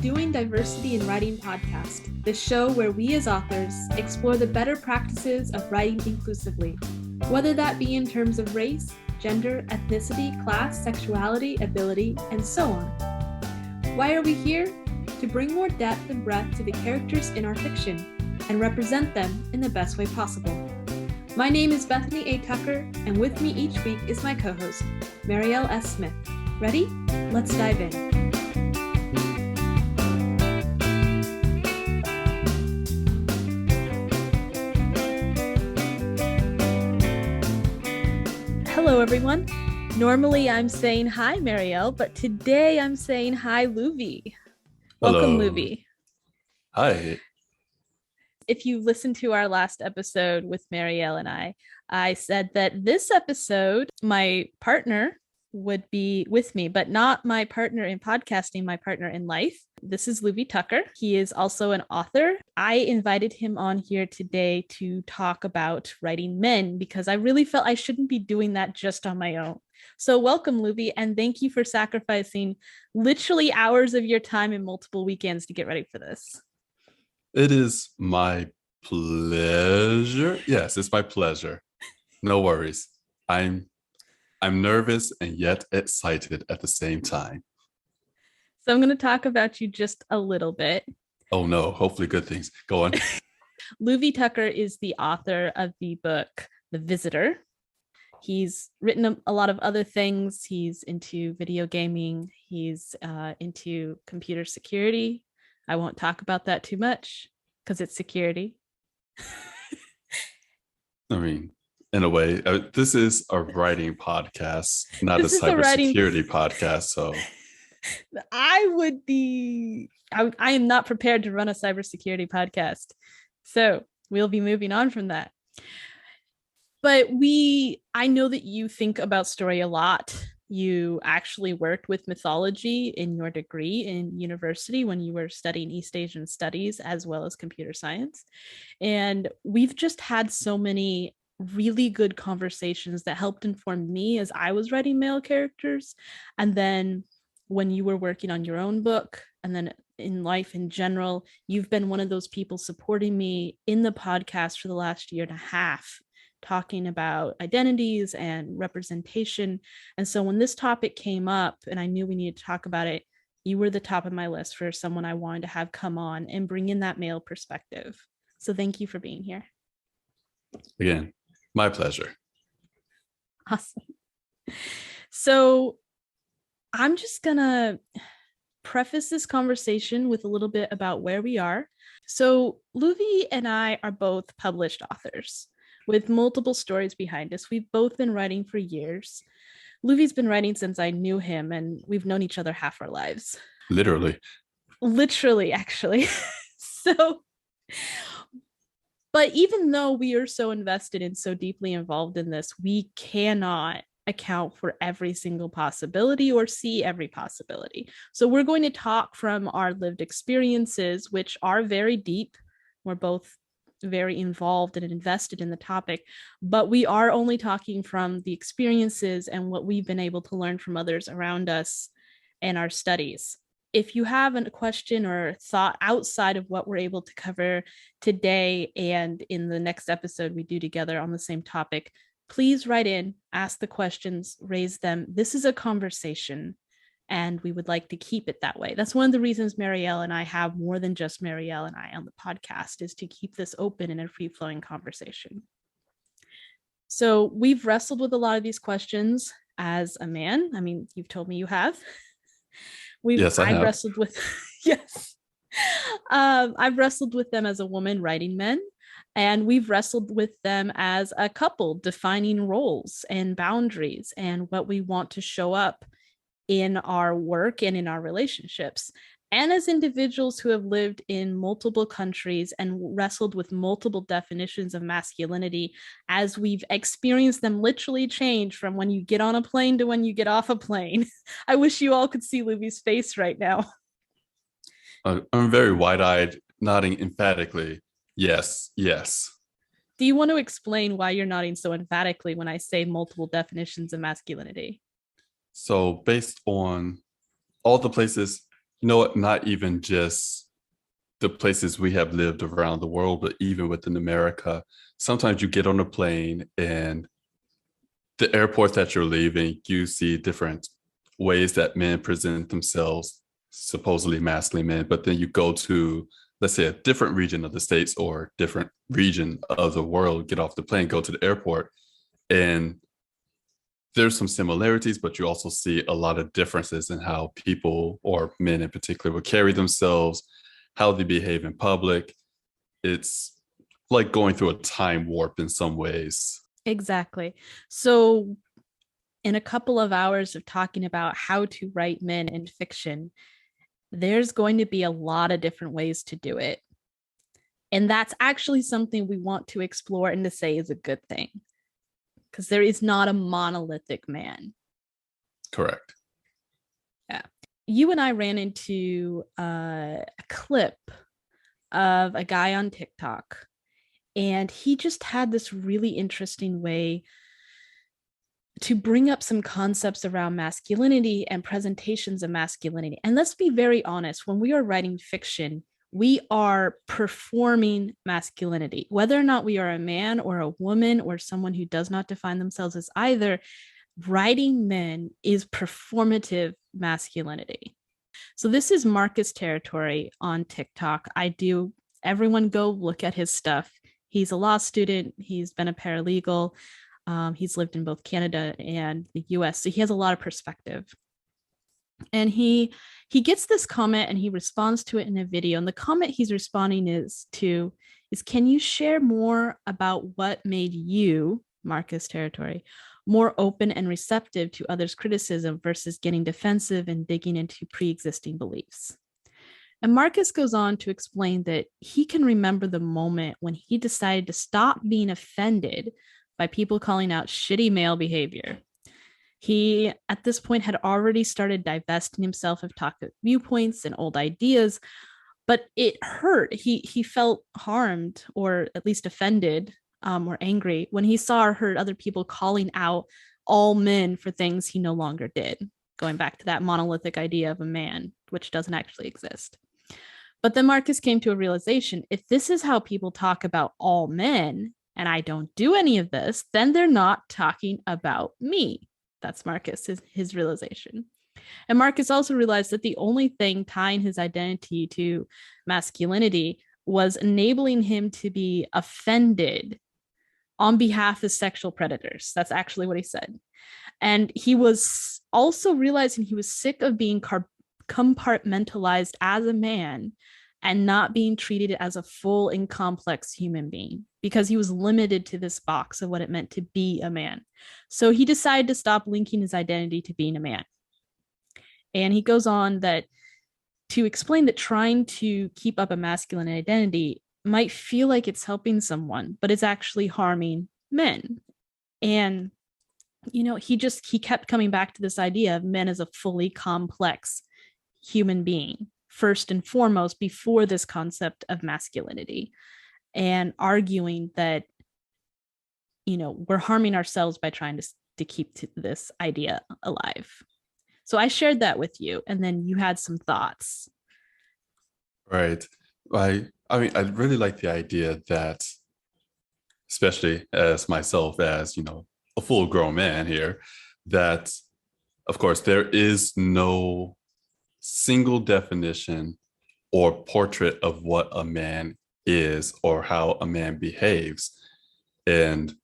Doing Diversity in Writing podcast, the show where we as authors explore the better practices of writing inclusively, whether that be in terms of race, gender, ethnicity, class, sexuality, ability, and so on. Why are we here? To bring more depth and breadth to the characters in our fiction and represent them in the best way possible. My name is Bethany Tucker, and with me each week is my co-host, Marielle S. Smith. Ready? Let's dive in. Hello, everyone. Normally I'm saying hi, Marielle, but today I'm saying hi, Louvie. Welcome, Hello. Louvie. Hi. If you listened to our last episode with Marielle and I said that this episode, my partner would be with me, but not my partner in podcasting, my partner in life. This is Louvie Tucker. He is also an author. I invited him on here today to talk about writing men because I really felt I shouldn't be doing that just on my own. So welcome, Louvie, and thank you for sacrificing literally hours of your time and multiple weekends to get ready for this. It is my pleasure. Yes, it's my pleasure. No worries. I'm nervous and yet excited at the same time. So I'm going to talk about you just a little bit. Oh no, hopefully good things. Go on. Louvie Tucker is the author of the book, The Visitor. He's written a lot of other things. He's into video gaming. He's into computer security. I won't talk about that too much because it's security. I mean, in a way, this is a writing podcast, not a cybersecurity podcast. So I am not prepared to run a cybersecurity podcast. So we'll be moving on from that. But I know that you think about story a lot. You actually worked with mythology in your degree in university when you were studying East Asian studies as well as computer science. And we've just had so many really good conversations that helped inform me as I was writing male characters. And then when you were working on your own book, and then in life in general, you've been one of those people supporting me in the podcast for the last year and a half, talking about identities and representation. And so when this topic came up and I knew we needed to talk about it, you were the top of my list for someone I wanted to have come on and bring in that male perspective. So thank you for being here. Again, my pleasure. Awesome. So I'm just gonna preface this conversation with a little bit about where we are. So Louvie and I are both published authors with multiple stories behind us. We've both been writing for years. Louvie's been writing since I knew him, and we've known each other half our lives. Literally, actually. But even though we are so invested and so deeply involved in this, we cannot account for every single possibility or see every possibility. So we're going to talk from our lived experiences, which are very deep. We're both very involved and invested in the topic, but we are only talking from the experiences and what we've been able to learn from others around us and our studies. If you have a question or thought outside of what we're able to cover today and in the next episode we do together on the same topic, please write in, ask the questions, raise them. This is a conversation, and we would like to keep it that way. That's one of the reasons Marielle and I have more than just Marielle and I on the podcast, is to keep this open in a free-flowing conversation. So we've wrestled with a lot of these questions as a man. I mean, you've told me you have. Yes, I have. Wrestled with, yes. I've wrestled with them as a woman writing men. And we've wrestled with them as a couple, defining roles and boundaries and what we want to show up in our work and in our relationships. And as individuals who have lived in multiple countries and wrestled with multiple definitions of masculinity, as we've experienced them literally change from when you get on a plane to when you get off a plane. I wish you all could see Louvie's face right now. I'm very wide-eyed, nodding emphatically. Yes, yes. Do you want to explain why you're nodding so emphatically when I say multiple definitions of masculinity? So based on all the places You know what? Not even just the places we have lived around the world, but even within America, sometimes you get on a plane and the airport that you're leaving, you see different ways that men present themselves, supposedly masculine men, but then you go to, let's say, a different region of the States or different region of the world, get off the plane, go to the airport, and there's some similarities, but you also see a lot of differences in how people, or men in particular, will carry themselves, how they behave in public. It's like going through a time warp in some ways. Exactly. So, in a couple of hours of talking about how to write men in fiction, there's going to be a lot of different ways to do it. And that's actually something we want to explore and to say is a good thing, because there is not a monolithic man. Correct. Yeah. You and I ran into a clip of a guy on TikTok, and he just had this really interesting way to bring up some concepts around masculinity and presentations of masculinity. And let's be very honest, when we are writing fiction, we are performing masculinity. Whether or not we are a man or a woman or someone who does not define themselves as either, writing men is performative masculinity. So this is Marcus territory on TikTok. Everyone go look at his stuff. He's a law student. He's been a paralegal. He's lived in both Canada and the US. So he has a lot of perspective. And he gets this comment and he responds to it in a video. And the comment he's responding is can you share more about what made you, Marcus territory, more open and receptive to others' criticism versus getting defensive and digging into pre-existing beliefs? And Marcus goes on to explain that he can remember the moment when he decided to stop being offended by people calling out shitty male behavior. He, at this point, had already started divesting himself of toxic viewpoints and old ideas, but it hurt. He felt harmed, or at least offended, or angry when he saw or heard other people calling out all men for things he no longer did, going back to that monolithic idea of a man, which doesn't actually exist. But then Marcus came to a realization: if this is how people talk about all men, and I don't do any of this, then they're not talking about me. That's Marcus, his realization. And Marcus also realized that the only thing tying his identity to masculinity was enabling him to be offended on behalf of sexual predators. That's actually what he said. And he was also realizing he was sick of being compartmentalized as a man and not being treated as a full and complex human being, because he was limited to this box of what it meant to be a man. So he decided to stop linking his identity to being a man. And he goes on to explain that trying to keep up a masculine identity might feel like it's helping someone, but it's actually harming men. And he kept coming back to this idea of men as a fully complex human being, first and foremost, before this concept of masculinity, and arguing that we're harming ourselves by trying to keep this idea alive. So I shared that with you, and then you had some thoughts. Right. I mean, I really like the idea that, especially as myself, as a full grown man here, that of course there is no single definition or portrait of what a man is or how a man behaves. And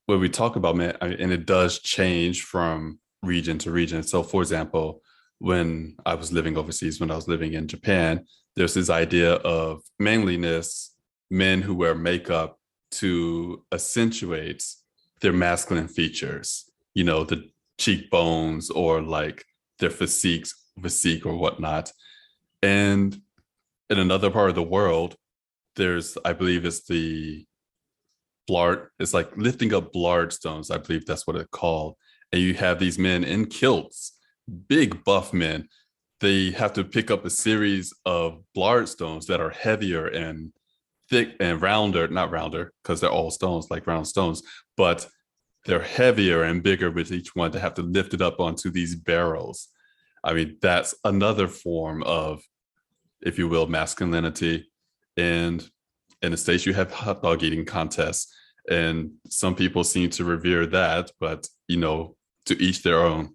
when we talk about men, and it does change from region to region. So, for example, when I was living overseas, when I was living in Japan, there's this idea of manliness, men who wear makeup to accentuate their masculine features, the cheekbones or like their physique or whatnot. And in another part of the world, there's, I believe it's the blart, it's like lifting up blard stones. I believe that's what it's called. And you have these men in kilts, big buff men. They have to pick up a series of blard stones that are heavier and thick and rounder, not rounder, because they're all stones, like round stones, but they're heavier and bigger with each one to have to lift it up onto these barrels. I mean, that's another form of, if you will, masculinity. And in the States, you have hot dog eating contests. And some people seem to revere that, but, to each their own.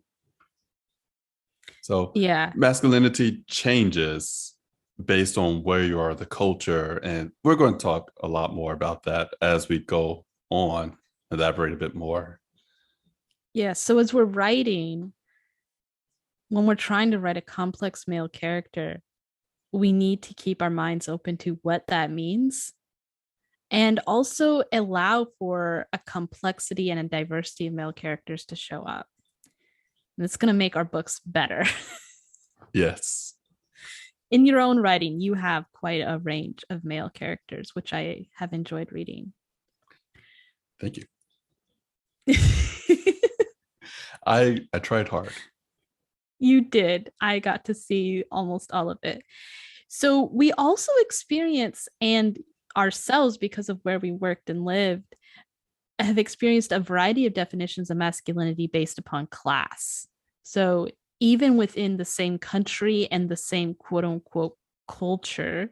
So Yeah. masculinity changes based on where you are, the culture. And we're going to talk a lot more about that as we go on, elaborate a bit more. Yeah. So as we're writing, when we're trying to write a complex male character, we need to keep our minds open to what that means and also allow for a complexity and a diversity of male characters to show up. And it's going to make our books better. Yes. In your own writing, you have quite a range of male characters, which I have enjoyed reading. Thank you. I tried hard. You did. I got to see almost all of it. So we also experience and ourselves, because of where we worked and lived, have experienced a variety of definitions of masculinity based upon class. So even within the same country and the same quote unquote culture,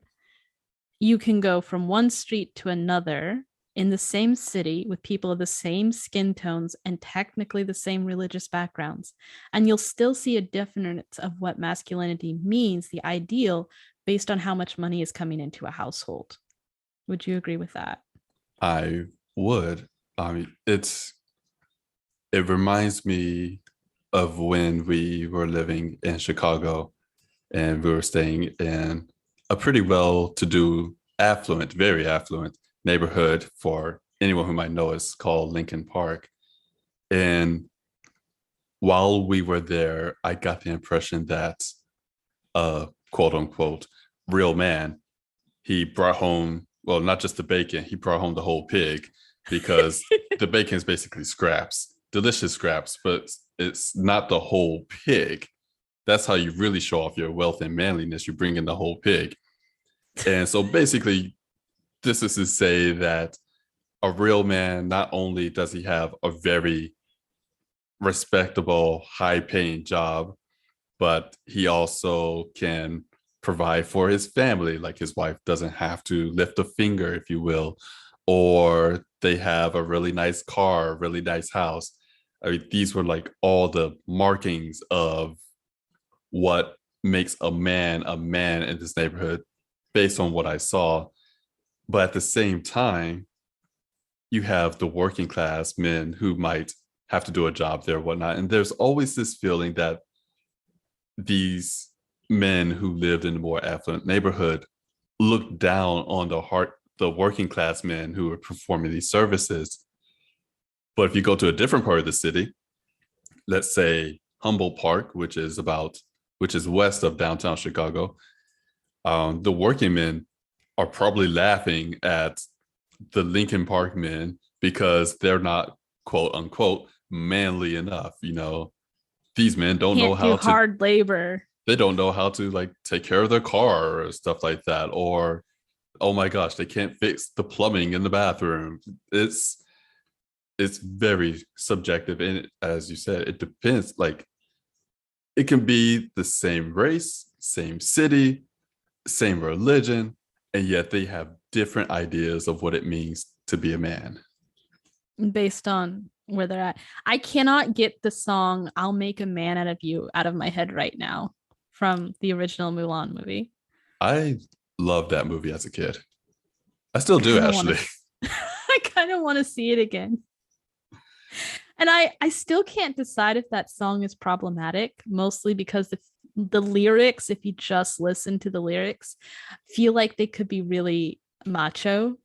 you can go from one street to another in the same city with people of the same skin tones and technically the same religious backgrounds. And you'll still see a difference of what masculinity means, the ideal, based on how much money is coming into a household. Would you agree with that? I would. I mean, it reminds me of when we were living in Chicago and we were staying in a pretty well-to-do, affluent, very affluent neighborhood. For anyone who might know, it's called Lincoln Park. And while we were there, I got the impression that a quote unquote real man, he brought home, well, not just the bacon, he brought home the whole pig, because the bacon is basically scraps, delicious scraps, but it's not the whole pig. That's how you really show off your wealth and manliness. You bring in the whole pig. And so basically, this is to say that a real man, not only does he have a very respectable, high paying job, but he also can provide for his family. Like his wife doesn't have to lift a finger, if you will, or they have a really nice car, really nice house. I mean, these were like all the markings of what makes a man in this neighborhood based on what I saw. But at the same time, you have the working class men who might have to do a job there, whatnot. And there's always this feeling that these men who lived in a more affluent neighborhood looked down on the working class men who were performing these services. But if you go to a different part of the city, let's say Humboldt Park, which is west of downtown Chicago, the working men are probably laughing at the Lincoln Park men because they're not quote unquote manly enough. These men don't know Can't do how to hard labor. they don't know how to like take care of their car or stuff like that. Or, oh my gosh, they can't fix the plumbing in the bathroom. It's very subjective. And as you said, it depends. Like it can be the same race, same city, same religion, and yet they have different ideas of what it means to be a man. Based on where they're at. I cannot get the song I'll Make a Man Out of You out of my head right now from the original Mulan movie. I loved that movie as a kid. I still do, Kind of want actually. to I kind of want to see it again. And I still can't decide if that song is problematic, mostly because the lyrics, if you just listen to the lyrics, feel like they could be really macho.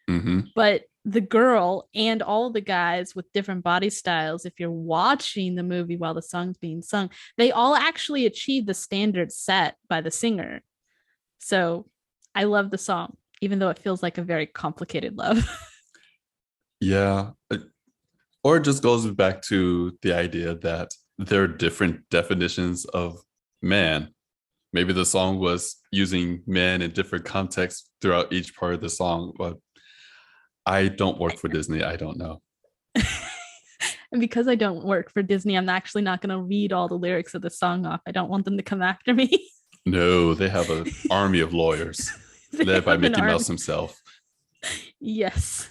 Mm-hmm. But the girl and all the guys with different body styles, if you're watching the movie while the song's being sung, they all actually achieve the standard set by the singer. So I love the song, even though it feels like a very complicated love. Yeah. Or it just goes back to the idea that there are different definitions of man. Maybe the song was using man in different contexts throughout each part of the song, but I don't work for Disney. I don't know. And because I don't work for Disney, I'm actually not going to read all the lyrics of the song off. I don't want them to come after me. No, they have an army of lawyers They led by have an Mickey army. Mouse himself. Yes.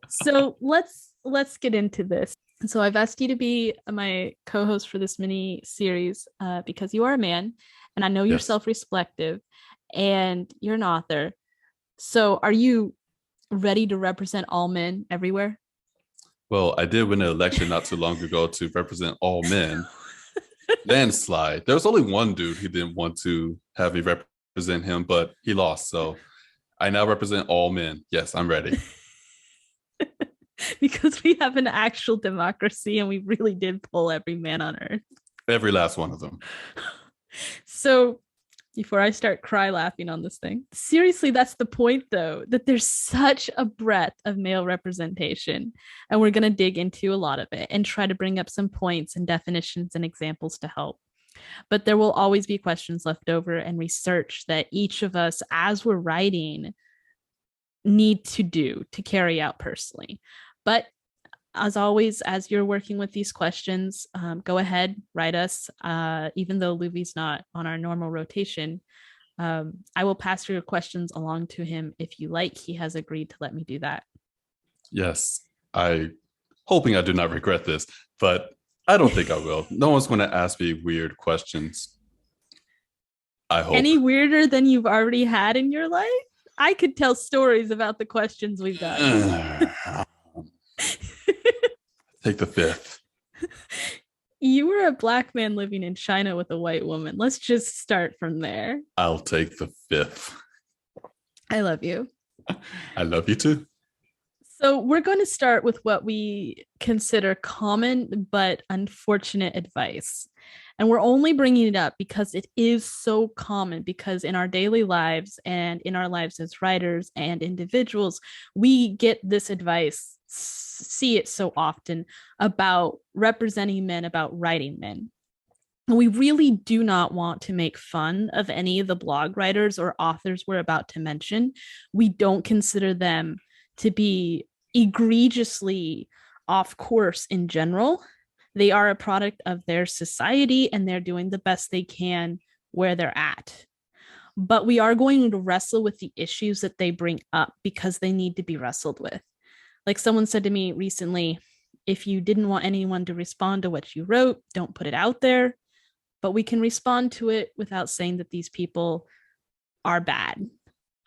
So let's get into this. So I've asked you to be my co-host for this mini series because you are a man, and I know you're Yes. self-reflective, and you're an author. So are you ready to represent all men everywhere? Well, I did win an election not too long ago to represent all men. Landslide. There was only one dude who didn't want to have me represent him, but he lost. So I now represent all men. Yes, I'm ready. Because we have an actual democracy and we really did pull every man on earth. Every last one of them. So before I start cry laughing on this thing, seriously, that's the point though, that there's such a breadth of male representation. And we're going to dig into a lot of it and try to bring up some points and definitions and examples to help. But there will always be questions left over and research that each of us, as we're writing, need to do to carry out personally. But as always, as you're working with these questions, go ahead, write us. Even though Louvie's not on our normal rotation, I will pass your questions along to him if you like. He has agreed to let me do that. Yes, hoping I do not regret this, but I don't think I will. No one's going to ask me weird questions. I hope. Any weirder than you've already had in your life? I could tell stories about the questions we've got. Take the fifth. You were a black man living in China with a white woman. Let's just start from there. I'll take the fifth. I love you. I love you too. So we're going to start with what we consider common but unfortunate advice. And we're only bringing it up because it is so common, because in our daily lives and in our lives as writers and individuals, we get this advice, see it so often about representing men, about writing men. And we really do not want to make fun of any of the blog writers or authors we're about to mention. We don't consider them to be egregiously off course in general. They are a product of their society and they're doing the best they can where they're at. But we are going to wrestle with the issues that they bring up because they need to be wrestled with. Like someone said to me recently, if you didn't want anyone to respond to what you wrote, don't put it out there. But we can respond to it without saying that these people are bad.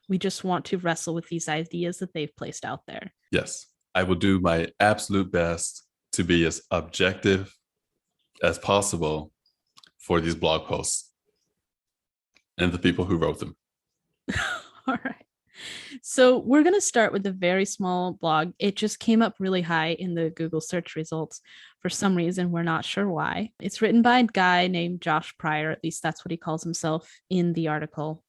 We just want to wrestle with these ideas that they've placed out there. Yes, I will do my absolute best to be as objective as possible for these blog posts and the people who wrote them. All right. So we're going to start with a very small blog. It just came up really high in the Google search results for some reason. We're not sure why. It's written by a guy named Josh Pryor. At least that's what he calls himself in the article.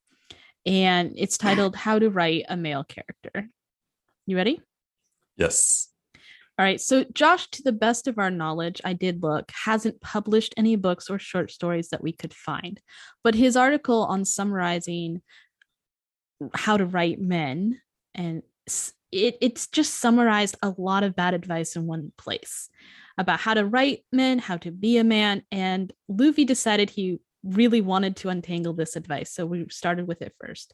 And it's titled How to Write a Male Character. You ready? Yes. All right. So Josh, to the best of our knowledge, I did look, hasn't published any books or short stories that we could find. But his article on summarizing how to write men, and it's just summarized a lot of bad advice in one place about how to write men, how to be a man. And Louvie decided he really wanted to untangle this advice. So we started with it first.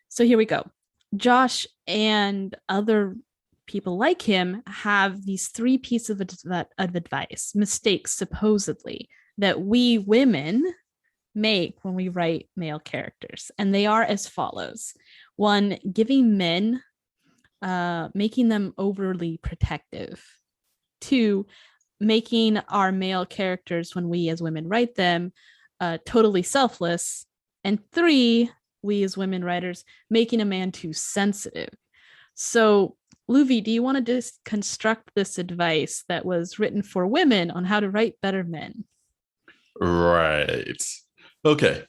So here we go. Josh and other people like him have these 3 pieces of advice, mistakes supposedly, that we women make when we write male characters. And they are as follows. 1, giving men, making them overly protective. 2, making our male characters, when we as women write them, totally selfless. And 3, we as women writers, making a man too sensitive. So Louvie, do you want to deconstruct this advice that was written for women on how to write better men? Right. Okay.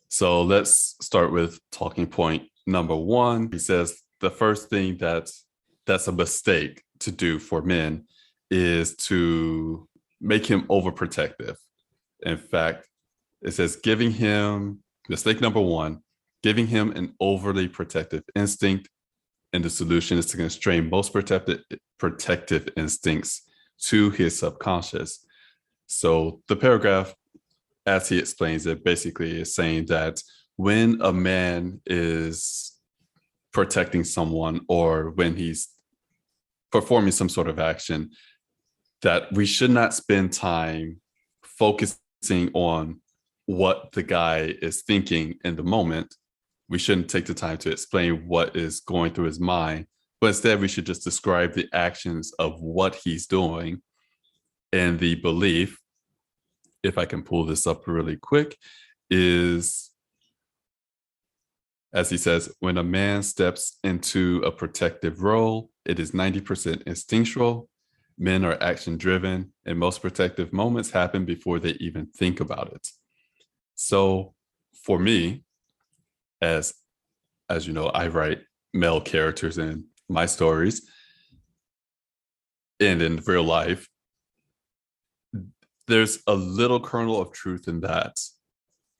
So let's start with talking point number 1. He says the first thing that's a mistake to do for men is to make him overprotective. In fact, it says mistake number 1, giving him an overly protective instinct. And the solution is to constrain most protective instincts to his subconscious. So the paragraph, as he explains it, basically is saying that when a man is protecting someone or when he's performing some sort of action, that we should not spend time focusing on what the guy is thinking in the moment. We shouldn't take the time to explain what is going through his mind, but instead we should just describe the actions of what he's doing. And the belief, if I can pull this up really quick, is, as he says, when a man steps into a protective role, it is 90% instinctual. Men are action driven, and most protective moments happen before they even think about it. So for me, as you know, I write male characters in my stories, and in real life, there's a little kernel of truth in that.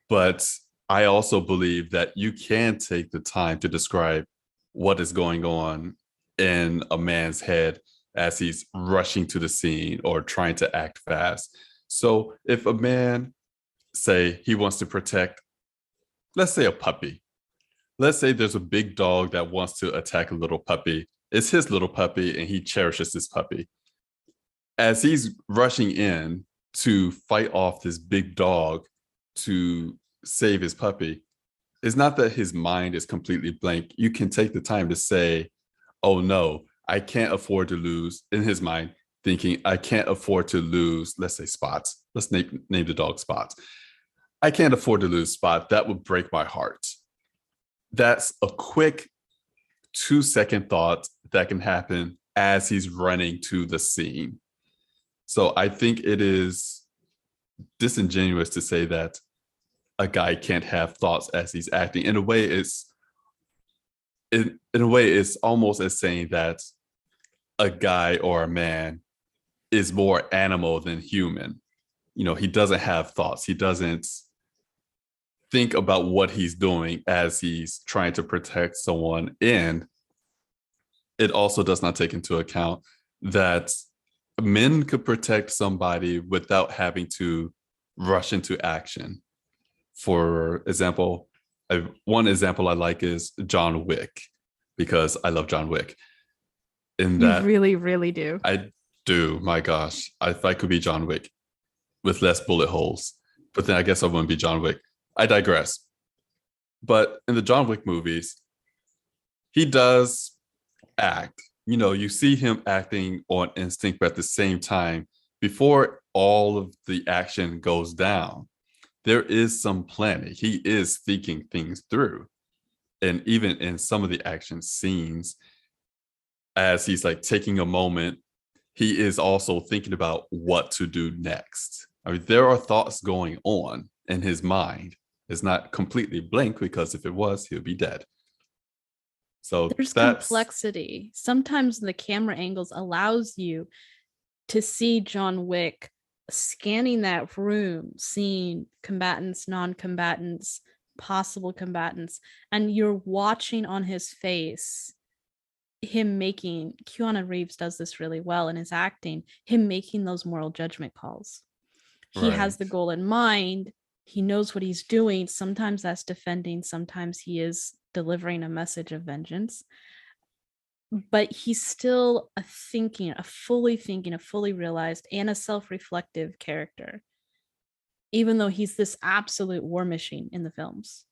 But I also believe that you can take the time to describe what is going on in a man's head as he's rushing to the scene or trying to act fast. So if a man, say, he wants to protect, let's say, a puppy. Let's say there's a big dog that wants to attack a little puppy. It's his little puppy and he cherishes this puppy. As he's rushing in to fight off this big dog to save his puppy, it's not that his mind is completely blank. You can take the time to say, oh no, I can't afford to lose, in his mind, thinking, I can't afford to lose, let's say Spots. Let's name the dog Spots. I can't afford to lose Spot. That would break my heart. That's a quick 2-second thought that can happen as he's running to the scene. So I think it is disingenuous to say that a guy can't have thoughts as he's acting. In a way, it's almost as saying that a guy or a man is more animal than human. You know, he doesn't have thoughts. He doesn't think about what he's doing as he's trying to protect someone. And it also does not take into account that men could protect somebody without having to rush into action. For example, one example I like is John Wick, because I love John Wick. In You that, really, really do. I do. My gosh, if I could be John Wick with less bullet holes, but then I guess I wouldn't be John Wick. I digress. But in the John Wick movies, he does act. You know, you see him acting on instinct, but at the same time, before all of the action goes down, there is some planning. He is thinking things through. And even in some of the action scenes, as he's like taking a moment, he is also thinking about what to do next. I mean, there are thoughts going on in his mind. It's not completely blank, because if it was, he'll be dead. So There's that's complexity. Sometimes the camera angles allows you to see John Wick scanning that room, seeing combatants, non-combatants, possible combatants, and you're watching on his face him making, Keanu Reeves does this really well in his acting, him making those moral judgment calls. He has right. the goal in mind. He knows what he's doing. Sometimes that's defending, sometimes he is delivering a message of vengeance. But he's still a thinking, a fully realized, and a self-reflective character, even though he's this absolute war machine in the films.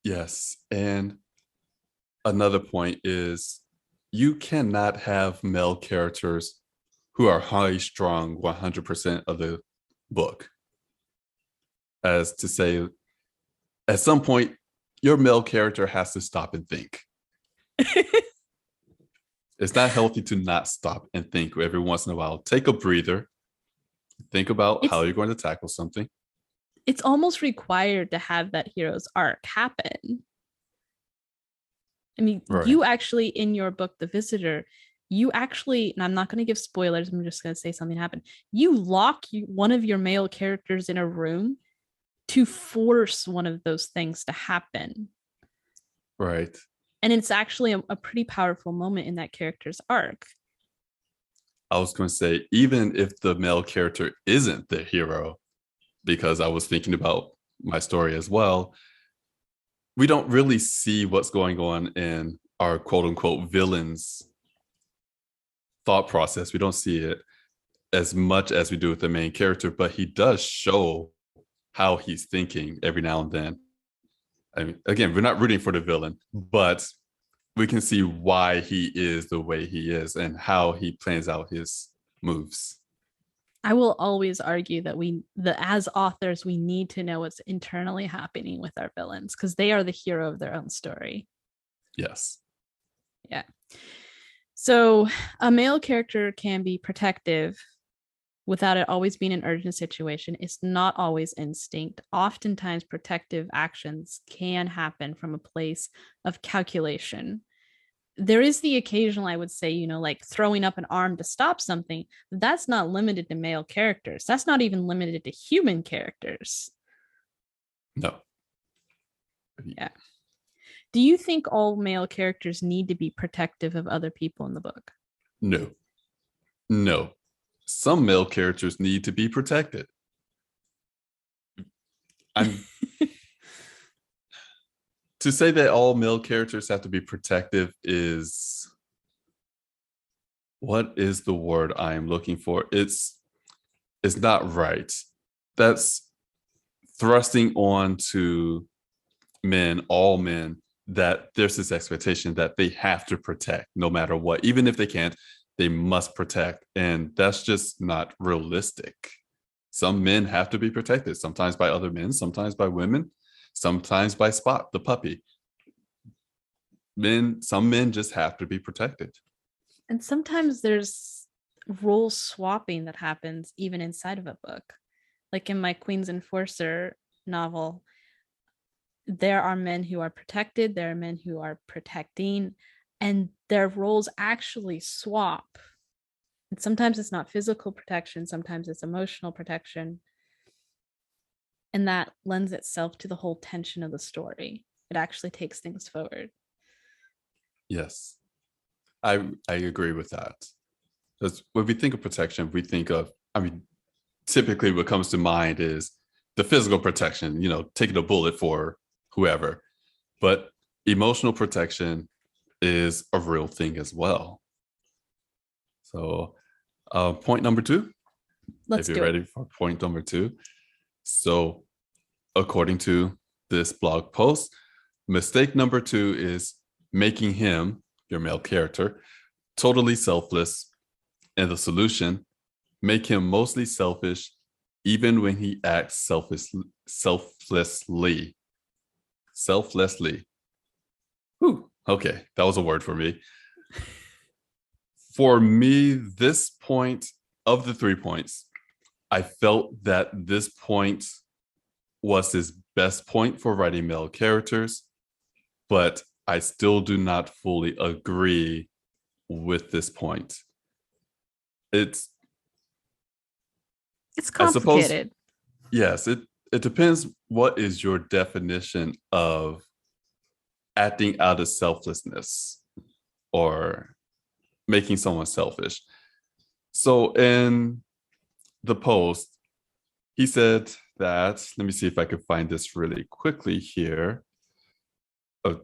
Yes. And another point is, you cannot have male characters who are high strung 100% of the book. As to say, at some point, your male character has to stop and think. It's not healthy to not stop and think every once in a while. Take a breather, think about how it's you're going to tackle something. it's almost required to have that hero's arc happen. I mean, Right. you actually, in your book, The Visitor, you actually, and I'm not going to give spoilers, I'm just going to say something happened. You lock one of your male characters in a room to force one of those things to happen. Right. And it's actually a pretty powerful moment in that character's arc. I was going to say, even if the male character isn't the hero, because I was thinking about my story as well, we don't really see what's going on in our quote unquote villains thought process. We don't see it as much as we do with the main character, but he does show how he's thinking every now and then. I mean, again, we're not rooting for the villain, but we can see why he is the way he is and how he plans out his moves. I will always argue that as authors, we need to know what's internally happening with our villains because they are the hero of their own story. Yes. Yeah. So a male character can be protective without it always being an urgent situation. It's not always instinct. Oftentimes, protective actions can happen from a place of calculation. There is the occasional, I would say, like throwing up an arm to stop something. That's not limited to male characters. That's not even limited to human characters. No. Yeah. Do you think all male characters need to be protective of other people in the book? No. No. Some male characters need to be protected. I'm to say that all male characters have to be protective is what is the word I am looking for? It's not right. That's thrusting on to men, all men, that there's this expectation that they have to protect no matter what. Even if they can't, they must protect. And that's just not realistic. Some men have to be protected, sometimes by other men, sometimes by women, sometimes by Spot, the puppy. Some men just have to be protected. And sometimes there's role swapping that happens even inside of a book. Like in my Queen's Enforcer novel, there are men who are protected, there are men who are protecting, and their roles actually swap. And sometimes it's not physical protection, sometimes it's emotional protection. And that lends itself to the whole tension of the story. It actually takes things forward. Yes, I agree with that. Because when we think of protection, we think of, I mean, typically what comes to mind is the physical protection, taking a bullet for whoever. But emotional protection is a real thing as well. So, point number 2, Let's if you're do it. ready for point number 2. So, according to this blog post, mistake number 2 is making him, your male character, totally selfless. And the solution, make him mostly selfish, even when he acts selflessly. Selflessly. Whew. Okay, that was a word for me. For me, this point of the 3 points, I felt that this point was his best point for writing male characters, but I still do not fully agree with this point. It's I suppose, complicated. yes, it depends what is your definition of acting out of selflessness or making someone selfish. So in the post, he said that, let me see if I can find this really quickly here.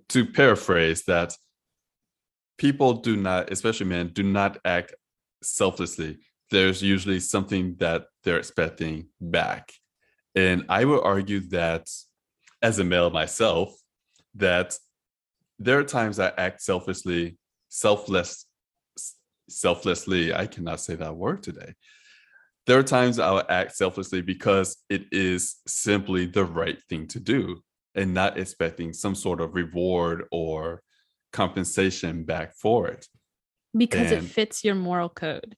To paraphrase that, people do not, especially men, do not act selflessly. There's usually something that they're expecting back. And I would argue that as a male myself, that there are times I act selflessly. I cannot say that word today. There are times I'll act selflessly because it is simply the right thing to do and not expecting some sort of reward or compensation back for it. Because it And fits your moral code.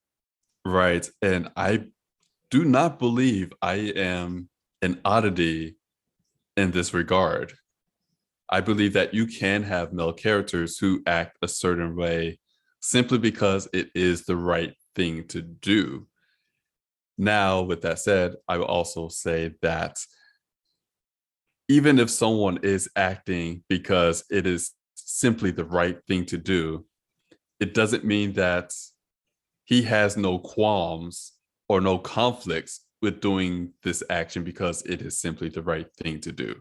right. And I do not believe I am an oddity in this regard. I believe that you can have male characters who act a certain way simply because it is the right thing to do. Now, with that said, I will also say that even if someone is acting because it is simply the right thing to do, it doesn't mean that he has no qualms or no conflicts with doing this action because it is simply the right thing to do.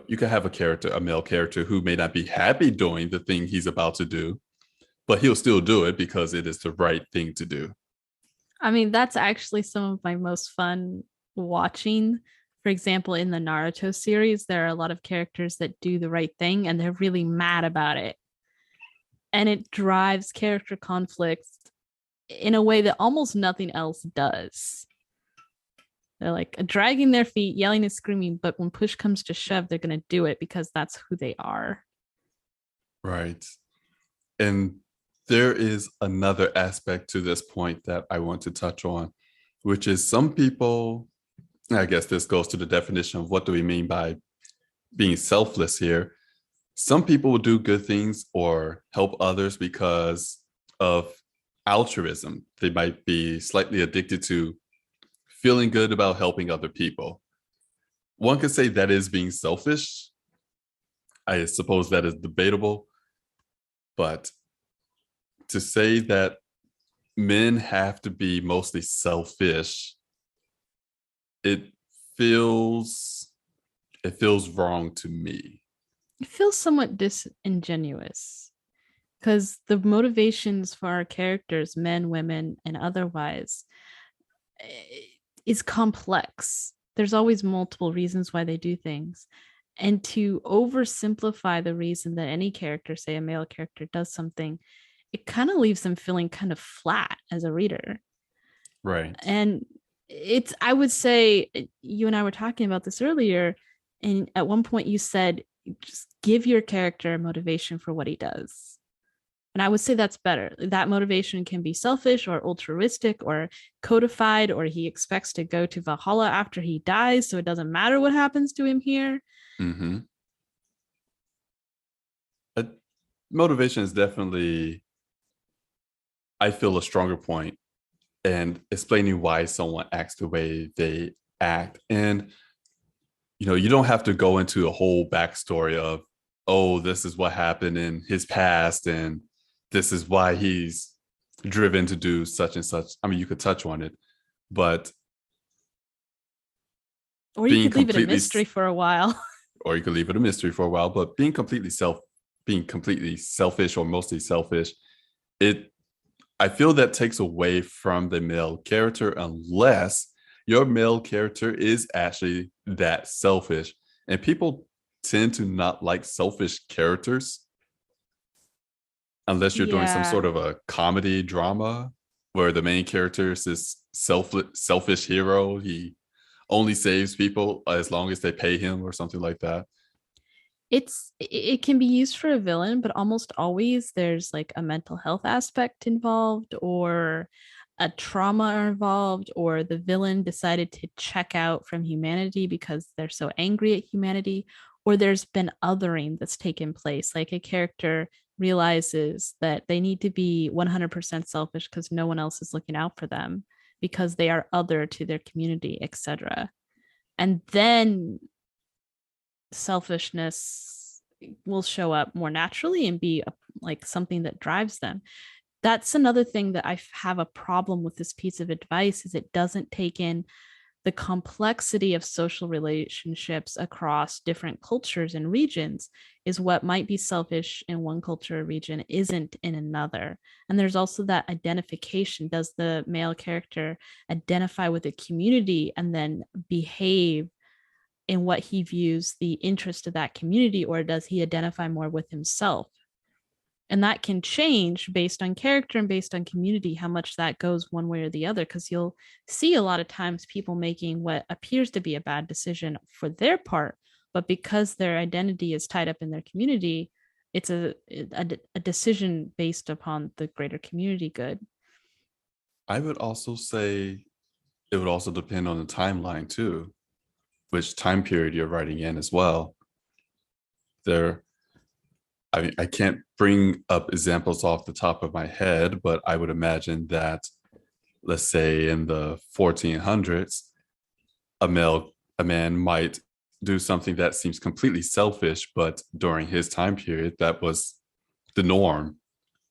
You can have a male character who may not be happy doing the thing he's about to do, but he'll still do it because it is the right thing to do. I mean, that's actually some of my most fun watching. For example, in the Naruto series, there are a lot of characters that do the right thing and they're really mad about it. And it drives character conflicts in a way that almost nothing else does. They're like dragging their feet, yelling and screaming, but when push comes to shove, they're going to do it because that's who they are. Right. And there is another aspect to this point that I want to touch on, which is some people, I guess this goes to the definition of what do we mean by being selfless here. Some people will do good things or help others because of altruism. They might be slightly addicted to feeling good about helping other people. One could say that is being selfish. I suppose that is debatable, but to say that men have to be mostly selfish, it feels it feels wrong to me. It feels somewhat disingenuous because the motivations for our characters, men, women, and otherwise, is complex. There's always multiple reasons why they do things. And to oversimplify the reason that any character, say a male character, does something, it kind of leaves them feeling kind of flat as a reader. Right. And I would say, you and I were talking about this earlier. And at one point you said, just give your character a motivation for what he does. And I would say that's better. That motivation can be selfish or altruistic or codified, or he expects to go to Valhalla after he dies. So it doesn't matter what happens to him here. Mm-hmm. Motivation is definitely, I feel, a stronger point and explaining why someone acts the way they act. And, you don't have to go into a whole backstory of, oh, this is what happened in his past and this is why he's driven to do such and such. I mean, you could touch on it, but Or you being could leave it a completely, mystery for a while. or you could leave it a mystery for a while, but being completely selfish or mostly selfish, it I feel that takes away from the male character unless your male character is actually that selfish. And people tend to not like selfish characters unless you're doing some Yeah. sort of a comedy drama where the main character is this selfish hero. He only saves people as long as they pay him or something like that. It can be used for a villain, but almost always there's like a mental health aspect involved or a trauma involved, or the villain decided to check out from humanity because they're so angry at humanity, or there's been othering that's taken place, like a character realizes that they need to be 100% selfish because no one else is looking out for them because they are other to their community, etc. And then selfishness will show up more naturally and be like something that drives them. That's another thing that I have a problem with this piece of advice is it doesn't take in the complexity of social relationships across different cultures and regions. Is what might be selfish in one culture or region isn't in another. And there's also that identification. Does the male character identify with a community and then behave in what he views the interest of that community, or does he identify more with himself? And that can change based on character and based on community, how much that goes one way or the other, because you'll see a lot of times people making what appears to be a bad decision for their part, but because their identity is tied up in their community, it's a decision based upon the greater community good. I would also say it would also depend on the timeline too, which time period you're writing in as well. There, I mean, I can't bring up examples off the top of my head, but I would imagine that, let's say in the 1400s, a man might do something that seems completely selfish, but during his time period, that was the norm,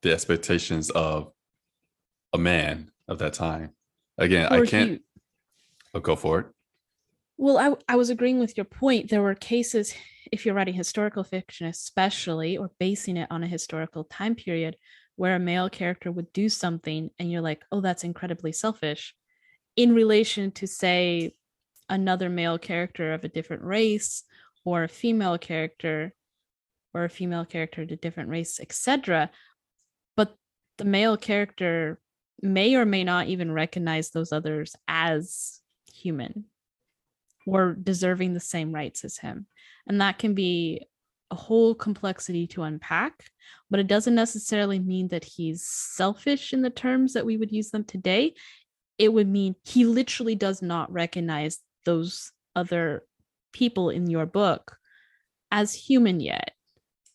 the expectations of a man of that time. Again, I Or can't. he I'll go for it. Well, I was agreeing with your point. There were cases, if you're writing historical fiction, especially, or basing it on a historical time period, where a male character would do something and you're like, oh, that's incredibly selfish in relation to, say, another male character of a different race, or a female character, or a female character to different race, etc. But the male character may or may not even recognize those others as human or deserving the same rights as him. And that can be a whole complexity to unpack, but it doesn't necessarily mean that he's selfish in the terms that we would use them today. It would mean he literally does not recognize those other people in your book as human yet.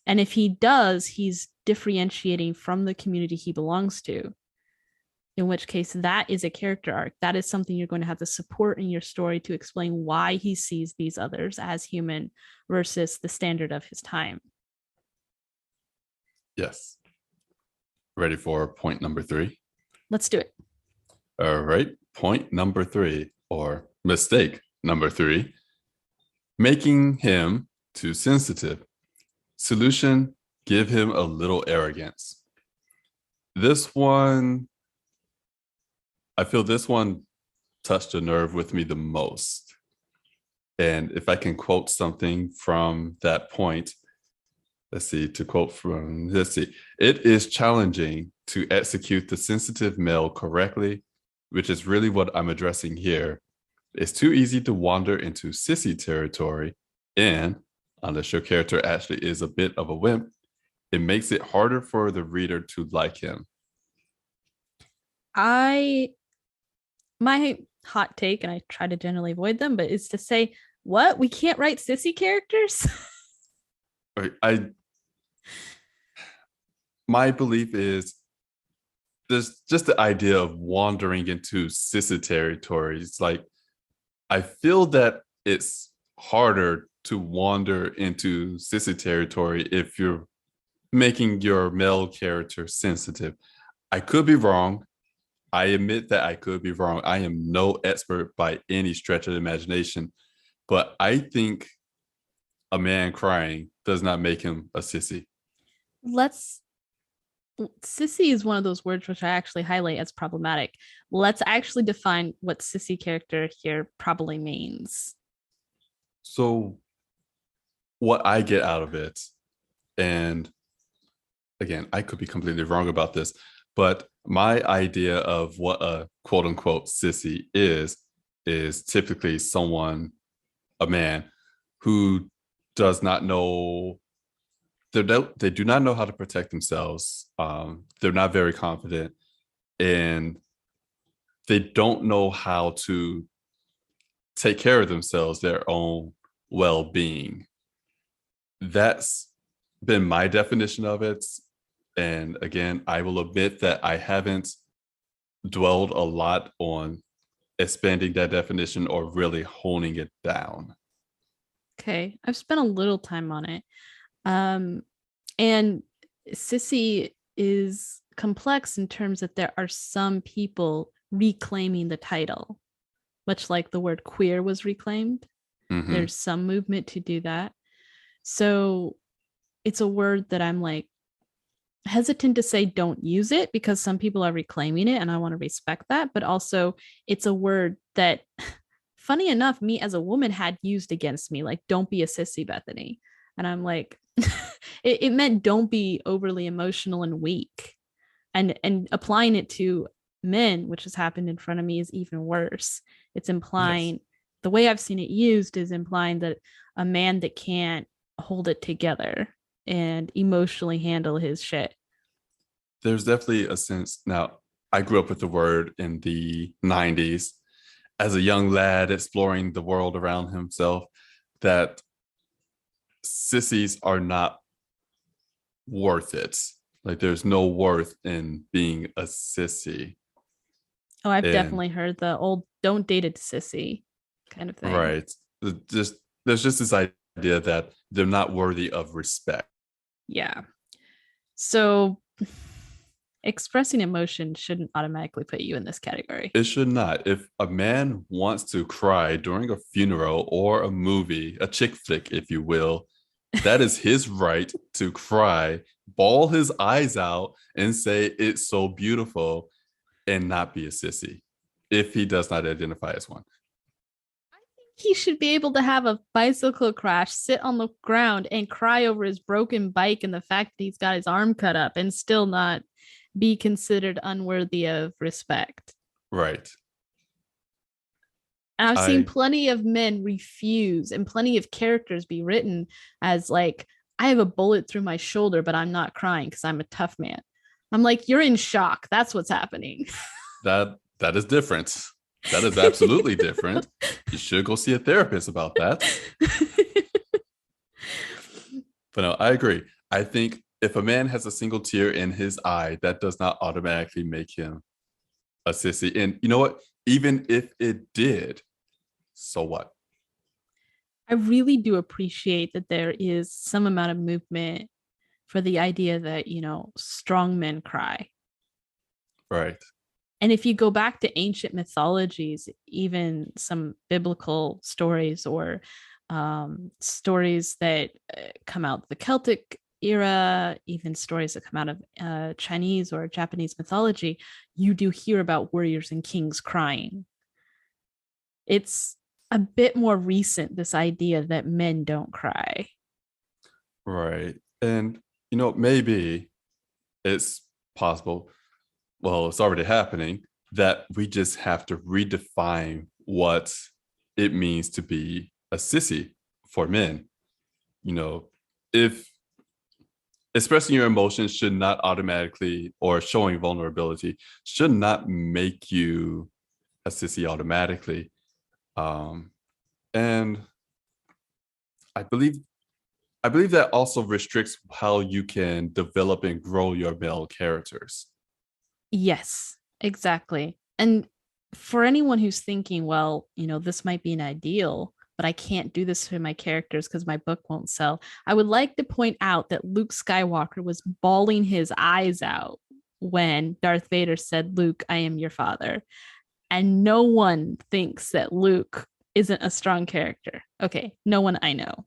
And if he does, he's differentiating from the community he belongs to, in which case that is a character arc. That is something you're going to have to support in your story to explain why he sees these others as human versus the standard of his time. Yes. Ready for point number 3? Let's do it. All right. Point number 3, or mistake number 3, making him too sensitive. Solution: give him a little arrogance. This one, I feel this one touched a nerve with me the most. And if I can quote something from that point, let's see, it is challenging to execute the sensitive male correctly, which is really what I'm addressing here. It's too easy to wander into sissy territory, and unless your character actually is a bit of a wimp, it makes it harder for the reader to like him. My hot take, and I try to generally avoid them, but is to say, what? We can't write sissy characters? My belief is there's just the idea of wandering into sissy territory. It's like, I feel that it's harder to wander into sissy territory if you're making your male character sensitive. I could be wrong. I admit that I could be wrong. I am no expert by any stretch of the imagination, but I think a man crying does not make him a sissy. Let's Sissy is one of those words which I actually highlight as problematic. Let's actually define what sissy character here probably means. So, what I get out of it, and again, I could be completely wrong about this, but my idea of what a quote unquote sissy is typically someone, a man, who does not know, they do not know how to protect themselves. They're not very confident, and they don't know how to take care of themselves, their own well-being. That's been my definition of it. And again, I will admit that I haven't dwelled a lot on expanding that definition or really honing it down. Okay, I've spent a little time on it. And sissy is complex in terms that there are some people reclaiming the title, much like the word queer was reclaimed. Mm-hmm. There's some movement to do that. So it's a word that I'm like hesitant to say don't use it because some people are reclaiming it and I want to respect that. But also, it's a word that, funny enough, me as a woman had used against me, like, don't be a sissy, Bethany. And I'm like, it meant don't be overly emotional and weak. And applying it to men, which has happened in front of me, is even worse. It's implying, Yes. the way I've seen it used is implying that a man that can't hold it together and emotionally handle his shit. There's definitely a sense. Now, I grew up with the word in the 90s as a young lad exploring the world around himself, that sissies are not worth it. Like, there's no worth in being a sissy. Oh, I've And definitely heard the old don't date a sissy kind of thing. right, just there's just this idea that they're not worthy of respect. Yeah. So Expressing emotion shouldn't automatically put you in this category. It should not. If a man wants to cry during a funeral or a movie, a chick flick, if you will, that is his right to cry, bawl his eyes out, and say it's so beautiful and not be a sissy if he does not identify as one. He should be able to have a bicycle crash, sit on the ground, and cry over his broken bike and the fact that he's got his arm cut up and still not be considered unworthy of respect. Right. And I've seen plenty of men refuse and plenty of characters be written as like, I have a bullet through my shoulder, but I'm not crying because I'm a tough man. I'm like, you're in shock. That's what's happening. That is different. That is absolutely different. You should go see a therapist about that. But no, I agree. I think if a man has a single tear in his eye, that does not automatically make him a sissy. And you know what? Even if it did, so what? I really do appreciate that there is some amount of movement for the idea that, you know, strong men cry. Right. And if you go back to ancient mythologies, even some biblical stories or stories that come out of the Celtic era, even stories that come out of Chinese or Japanese mythology, you do hear about warriors and kings crying. It's a bit more recent, this idea that men don't cry. Right. And, you know, maybe it's possible, well, it's already happening, that we just have to redefine what it means to be a sissy for men. You know, if expressing your emotions should not automatically, or showing vulnerability should not make you a sissy automatically. And I believe that also restricts how you can develop and grow your male characters. Yes, exactly. And for anyone who's thinking, well, you know, this might be an ideal, but I can't do this to my characters because my book won't sell. I would like to point out that Luke Skywalker was bawling his eyes out when Darth Vader said, Luke, I am your father. And no one thinks that Luke isn't a strong character. Okay, no one I know.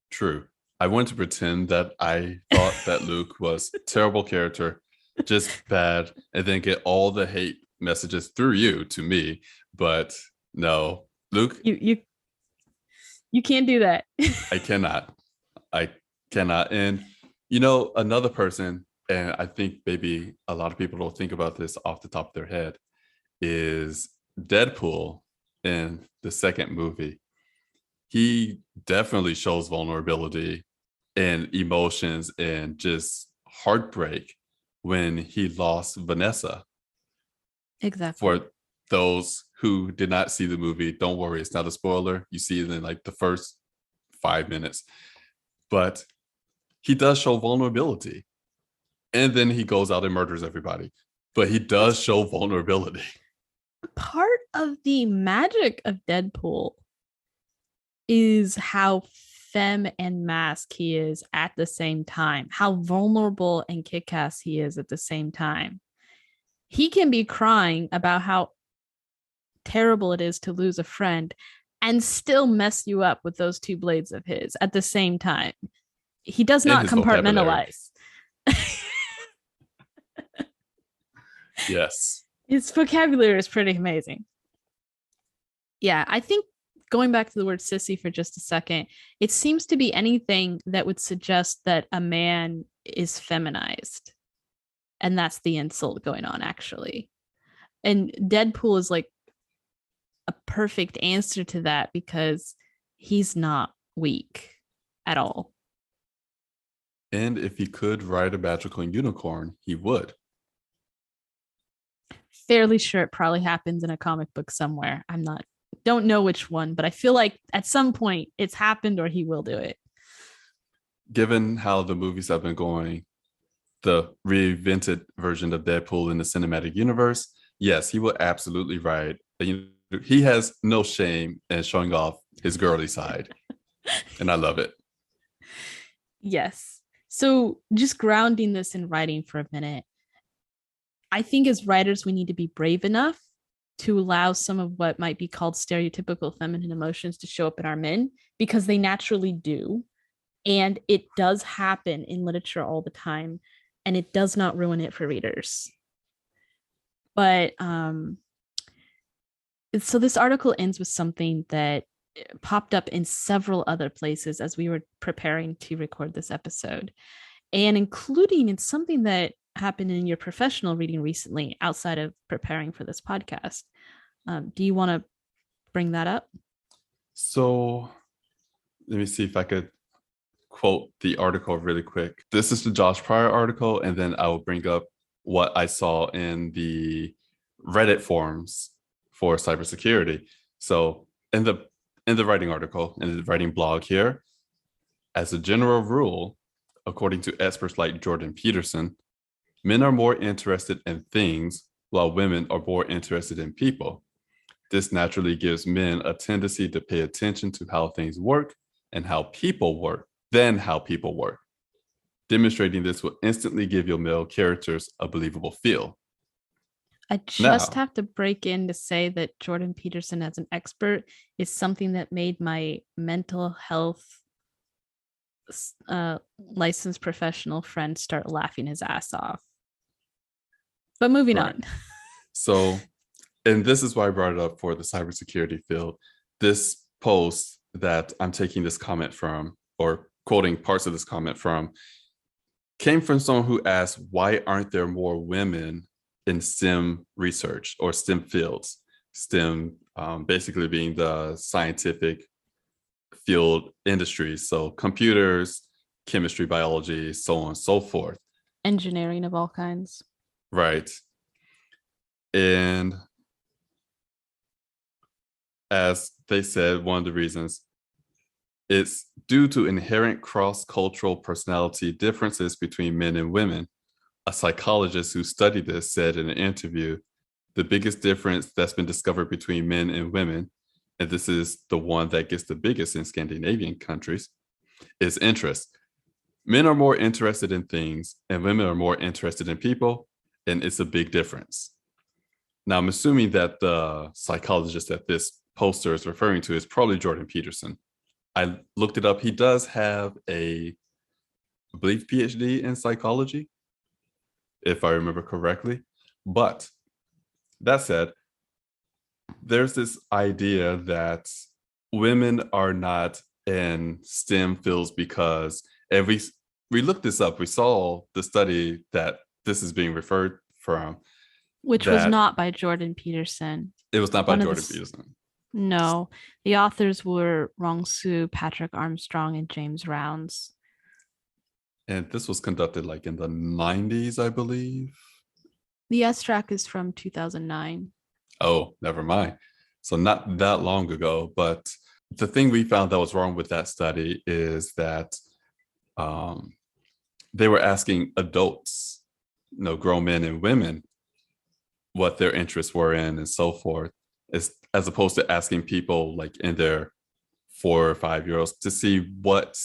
True. I want to pretend that I thought that Luke was a terrible character, just bad, and then get all the hate messages through you to me. But no, Luke, you can't do that. I cannot. I cannot. And you know, another person, and I think maybe a lot of people don't think about this off the top of their head, is Deadpool in the second movie. He definitely shows vulnerability and emotions and just heartbreak when he lost Vanessa. Exactly. For those who did not see the movie, don't worry, it's not a spoiler. You see it in like the first 5 minutes. But he does show vulnerability. And then he goes out and murders everybody. But he does show vulnerability. Part of the magic of Deadpool is how femme and mask he is at the same time, how vulnerable and kick-ass he is at the same time. He can be crying about how terrible it is to lose a friend and still mess you up with those two blades of his at the same time. He does not compartmentalize. Yes. His vocabulary is pretty amazing. Yeah, I think going back to the word sissy for just a second, it seems to be anything that would suggest that a man is feminized. And that's the insult going on, actually. And Deadpool is like a perfect answer to that because he's not weak at all. And if he could ride a magical unicorn, he would. Fairly sure it probably happens in a comic book somewhere. Don't know which one, but I feel like at some point it's happened or he will do it. Given how the movies have been going, the reinvented version of Deadpool in the cinematic universe, yes, he will absolutely ride. He has no shame in showing off his girly side. And I love it. Yes. So, just grounding this in writing for a minute, I think as writers, we need to be brave enough to allow some of what might be called stereotypical feminine emotions to show up in our men because they naturally do. And it does happen in literature all the time, and it does not ruin it for readers. But so this article ends with something that popped up in several other places as we were preparing to record this episode, and including in something that happened in your professional reading recently outside of preparing for this podcast. Do you want to bring that up? So let me see if I could quote the article really quick. This is the Josh Pryor article, and then I will bring up what I saw in the Reddit forums for cybersecurity. So in the writing article, in the writing blog here, as a general rule, according to experts like Jordan Peterson, men are more interested in things while women are more interested in people. This naturally gives men a tendency to pay attention to how things work and how people work than how people work. Demonstrating this will instantly give your male characters a believable feel. I just Now, have to break in to say that Jordan Peterson as an expert is something that made my mental health licensed professional friend start laughing his ass off. But moving right. on. So, and this is why I brought it up for the cybersecurity field. This post that I'm taking this comment from, or quoting parts of this comment from, came from someone who asked, why aren't there more women in STEM research or STEM fields? STEM basically being the scientific field industries. So computers, chemistry, biology, so on and so forth. Engineering of all kinds. Right. And as they said, one of the reasons it's due to inherent cross-cultural personality differences between men and women. A psychologist who studied this said in an interview, the biggest difference that's been discovered between men and women, and this is the one that gets the biggest in Scandinavian countries, is interest. Men are more interested in things and women are more interested in people, and it's a big difference. Now, I'm assuming that the psychologist that this poster is referring to is probably Jordan Peterson. I looked it up. He does have I believe, PhD in psychology, if I remember correctly. But that said, there's this idea that women are not in STEM fields because every we looked this up. We saw the study that this is being referred from. Which was That not by Jordan Peterson. it was not by One of Jordan the Peterson, no, the authors were Rong Su, Patrick Armstrong, and James Rounds. and this was conducted like in the 90s, I believe. The S track is from 2009. Oh, never mind. So not that long ago, but the thing we found that was wrong with that study is that um, they were asking adults, grown men and women, what their interests were in and so forth, as opposed to asking people like in their 4 or 5 year olds to see what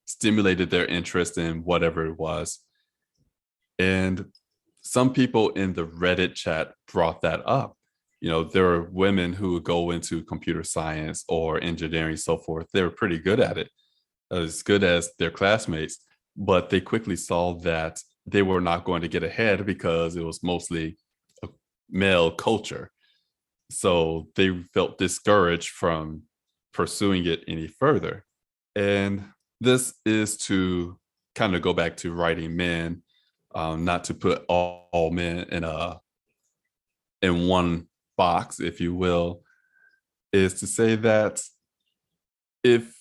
stimulated their interest in whatever it was. And some people in the Reddit chat brought that up. There are women who would go into computer science or engineering, so forth. They were pretty good at it, as good as their classmates, but they quickly saw that they were not going to get ahead because it was mostly a male culture. So they felt discouraged from pursuing it any further. And this is to kind of go back to writing men, not to put all men in one box, if you will, is to say that if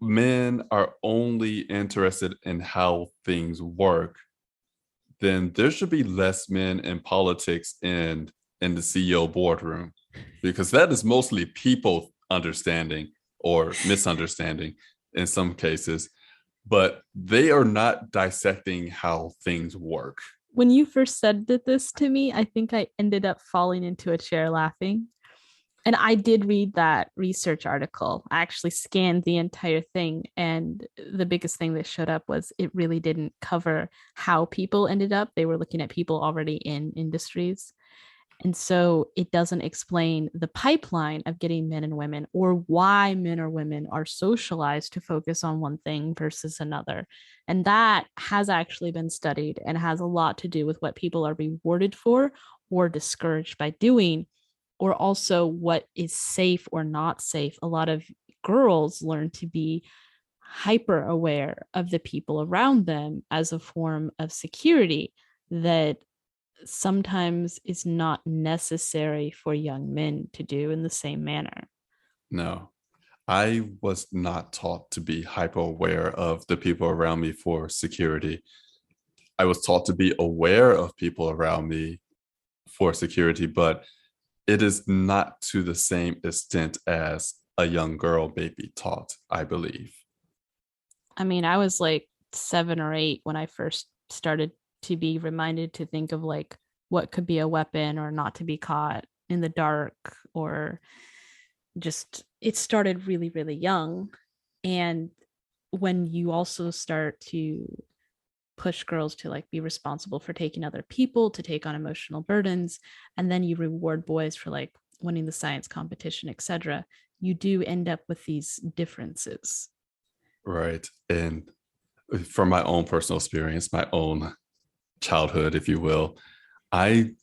men are only interested in how things work, then there should be less men in politics and in the CEO boardroom, because that is mostly people understanding or misunderstanding in some cases, but they are not dissecting how things work. When you first said this to me, I think I ended up falling into a chair laughing And I did read that research article. I actually scanned the entire thing. And the biggest thing that showed up was it really didn't cover how people ended up. They were looking at people already in industries. And so it doesn't explain the pipeline of getting men and women or why men or women are socialized to focus on one thing versus another. And that has actually been studied and has a lot to do with what people are rewarded for or discouraged by doing, or also what is safe or not safe. A lot of girls learn to be hyper aware of the people around them as a form of security that sometimes is not necessary for young men to do in the same manner. No, I was not taught to be hyper aware of the people around me for security. I was taught to be aware of people around me for security, but it is not to the same extent as a young girl may be taught, I believe. I mean, I was like 7 or 8 when I first started to be reminded to think of like what could be a weapon or not to be caught in the dark, or just it started really, really young. And when you also start to push girls to like be responsible for taking other people, to take on emotional burdens, and then you reward boys for like winning the science competition, etc., you do end up with these differences. Right. And from my own personal experience, my own childhood, if you will, I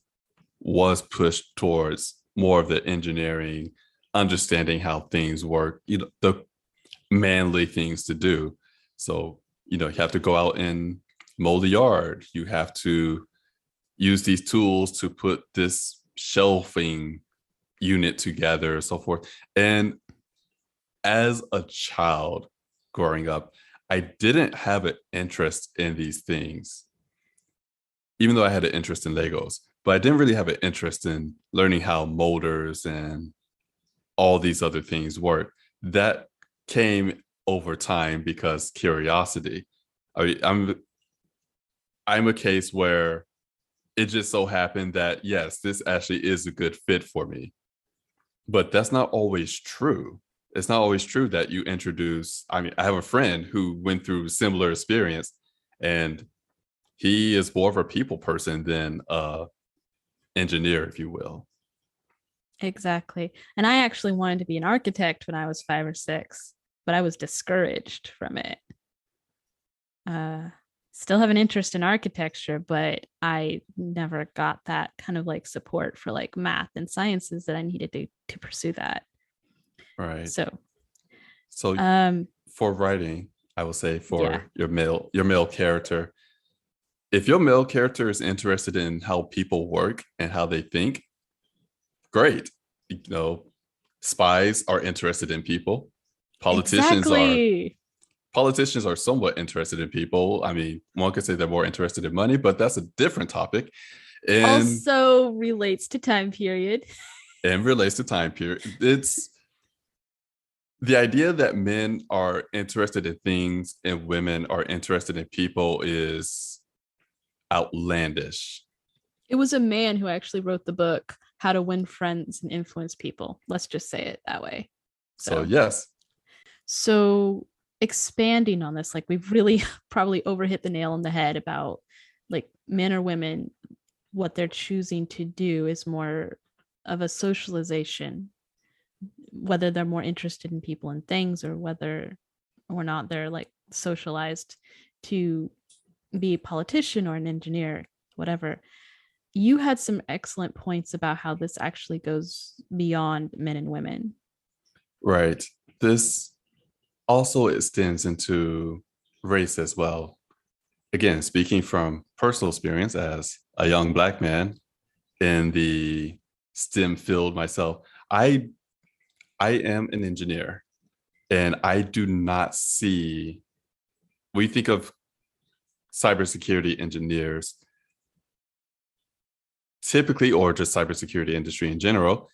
was pushed towards more of the engineering, understanding how things work, the manly things to do. So, you have to go out and mow the yard. You have to use these tools to put this shelving unit together, so forth. And as a child growing up, I didn't have an interest in these things, even though I had an interest in Legos, but I didn't really have an interest in learning how motors and all these other things work. That came over time because curiosity. I mean, I'm a case where it just so happened that yes, this actually is a good fit for me. But that's not always true. It's not always true that you introduce. I mean, I have a friend who went through similar experience, and he is more of a people person than a engineer, if you will. Exactly. And I actually wanted to be an architect when I was 5 or 6, but I was discouraged from it. Uh, Still have an interest in architecture, but I never got that kind of like support for like math and sciences that I needed to pursue that. Right. So, So um, for writing, I will say yeah, for your male character, if your male character is interested in how people work and how they think, great. You know, spies are interested in people. Politicians are exactly. politicians are somewhat interested in people. I mean, one could say they're more interested in money, but that's a different topic. And Also relates to time period. and relates to time period. It's the idea that men are interested in things and women are interested in people is outlandish. It was a man who actually wrote the book How to Win Friends and Influence People. Let's just say it that way. So So, yes, so expanding on this, like we've really probably overhit the nail on the head about like men or women, what they're choosing to do is more of a socialization, whether they're more interested in people and things, or whether or not they're like socialized to be a politician or an engineer, whatever. You had some excellent points about how this actually goes beyond men and women. right. This also extends into race as well. Again, speaking from personal experience as a young Black man in the STEM field myself, I am an engineer, and I do not see. We think of cybersecurity engineers typically, or just cybersecurity industry in general.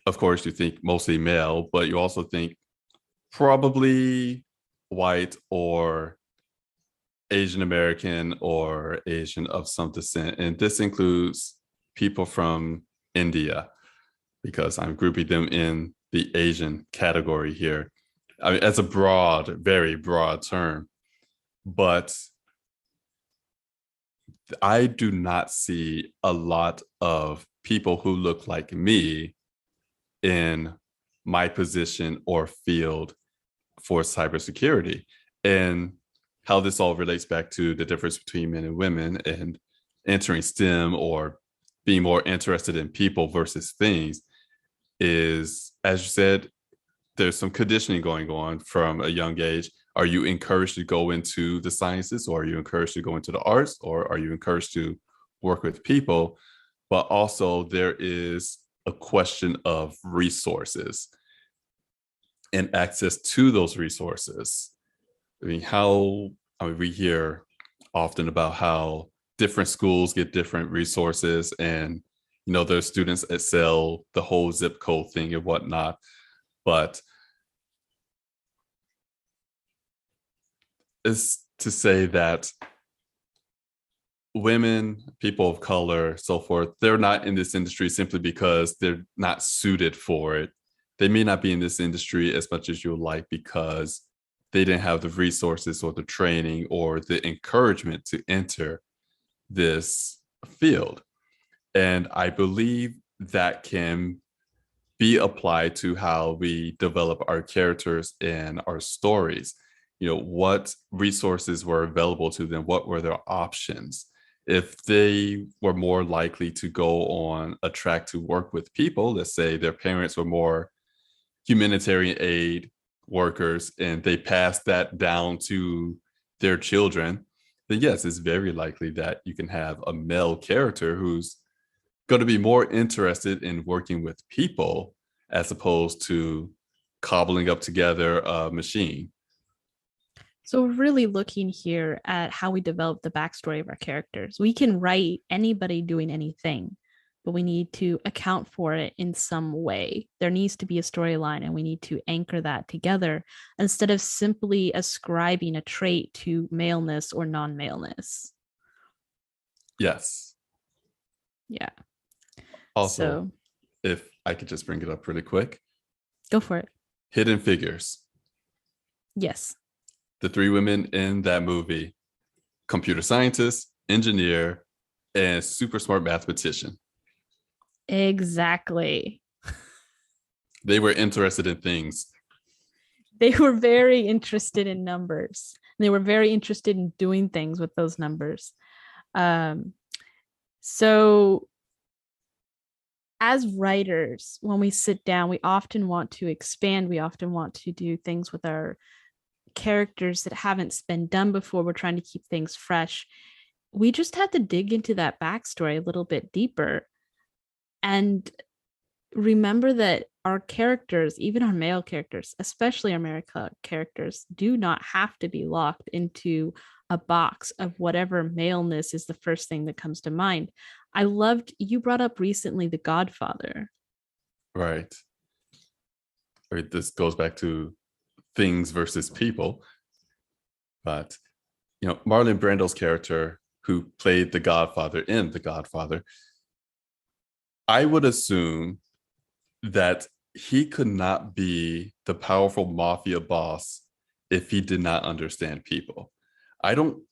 Of course, you think mostly male, but you also think probably white or Asian American or Asian of some descent. And this includes people from India. because I'm grouping them in the Asian category here. I mean, that's a broad, very broad term, but I do not see a lot of people who look like me in my position or field for cybersecurity. And how this all relates back to the difference between men and women and entering STEM or being more interested in people versus things is, as you said, there's some conditioning going on from a young age. Are you encouraged to go into the sciences, or are you encouraged to go into the arts, or are you encouraged to work with people? But also there is a question of resources and access to those resources. I mean, we hear often about how different schools get different resources, and there's students that sell the whole zip code thing and whatnot. But it's to say that women, people of color, so forth, they're not in this industry simply because they're not suited for it. They may not be in this industry as much as you would like because they didn't have the resources or the training or the encouragement to enter this field. And I believe that can be applied to how we develop our characters and our stories. What resources were available to them? What were their options? If they were more likely to go on a track to work with people, let's say their parents were more humanitarian aid workers and they passed that down to their children, then yes, it's very likely that you can have a male character who's going to be more interested in working with people as opposed to cobbling up together a machine. So we're really looking here at how we develop the backstory of our characters. We can write anybody doing anything, but we need to account for it in some way. There needs to be a storyline, and we need to anchor that together instead of simply ascribing a trait to maleness or non-maleness. Yes. Yeah. Also, So if I could just bring it up really quick, go for it. Hidden Figures. Yes. The three women in that movie: computer scientist, engineer, and super smart mathematician. Exactly. They were interested in things. They were very interested in numbers. They were very interested in doing things with those numbers. So as writers, when we sit down, we often want to expand. We often want to do things with our characters that haven't been done before. We're trying to keep things fresh. We just have to dig into that backstory a little bit deeper and remember that our characters, even our male characters, especially our male characters, do not have to be locked into a box of whatever maleness is the first thing that comes to mind. I loved, you brought up recently The Godfather. Right. This goes back to things versus people. But, Marlon Brando's character, who played the Godfather in The Godfather, I would assume that he could not be the powerful mafia boss if he did not understand people. I don't,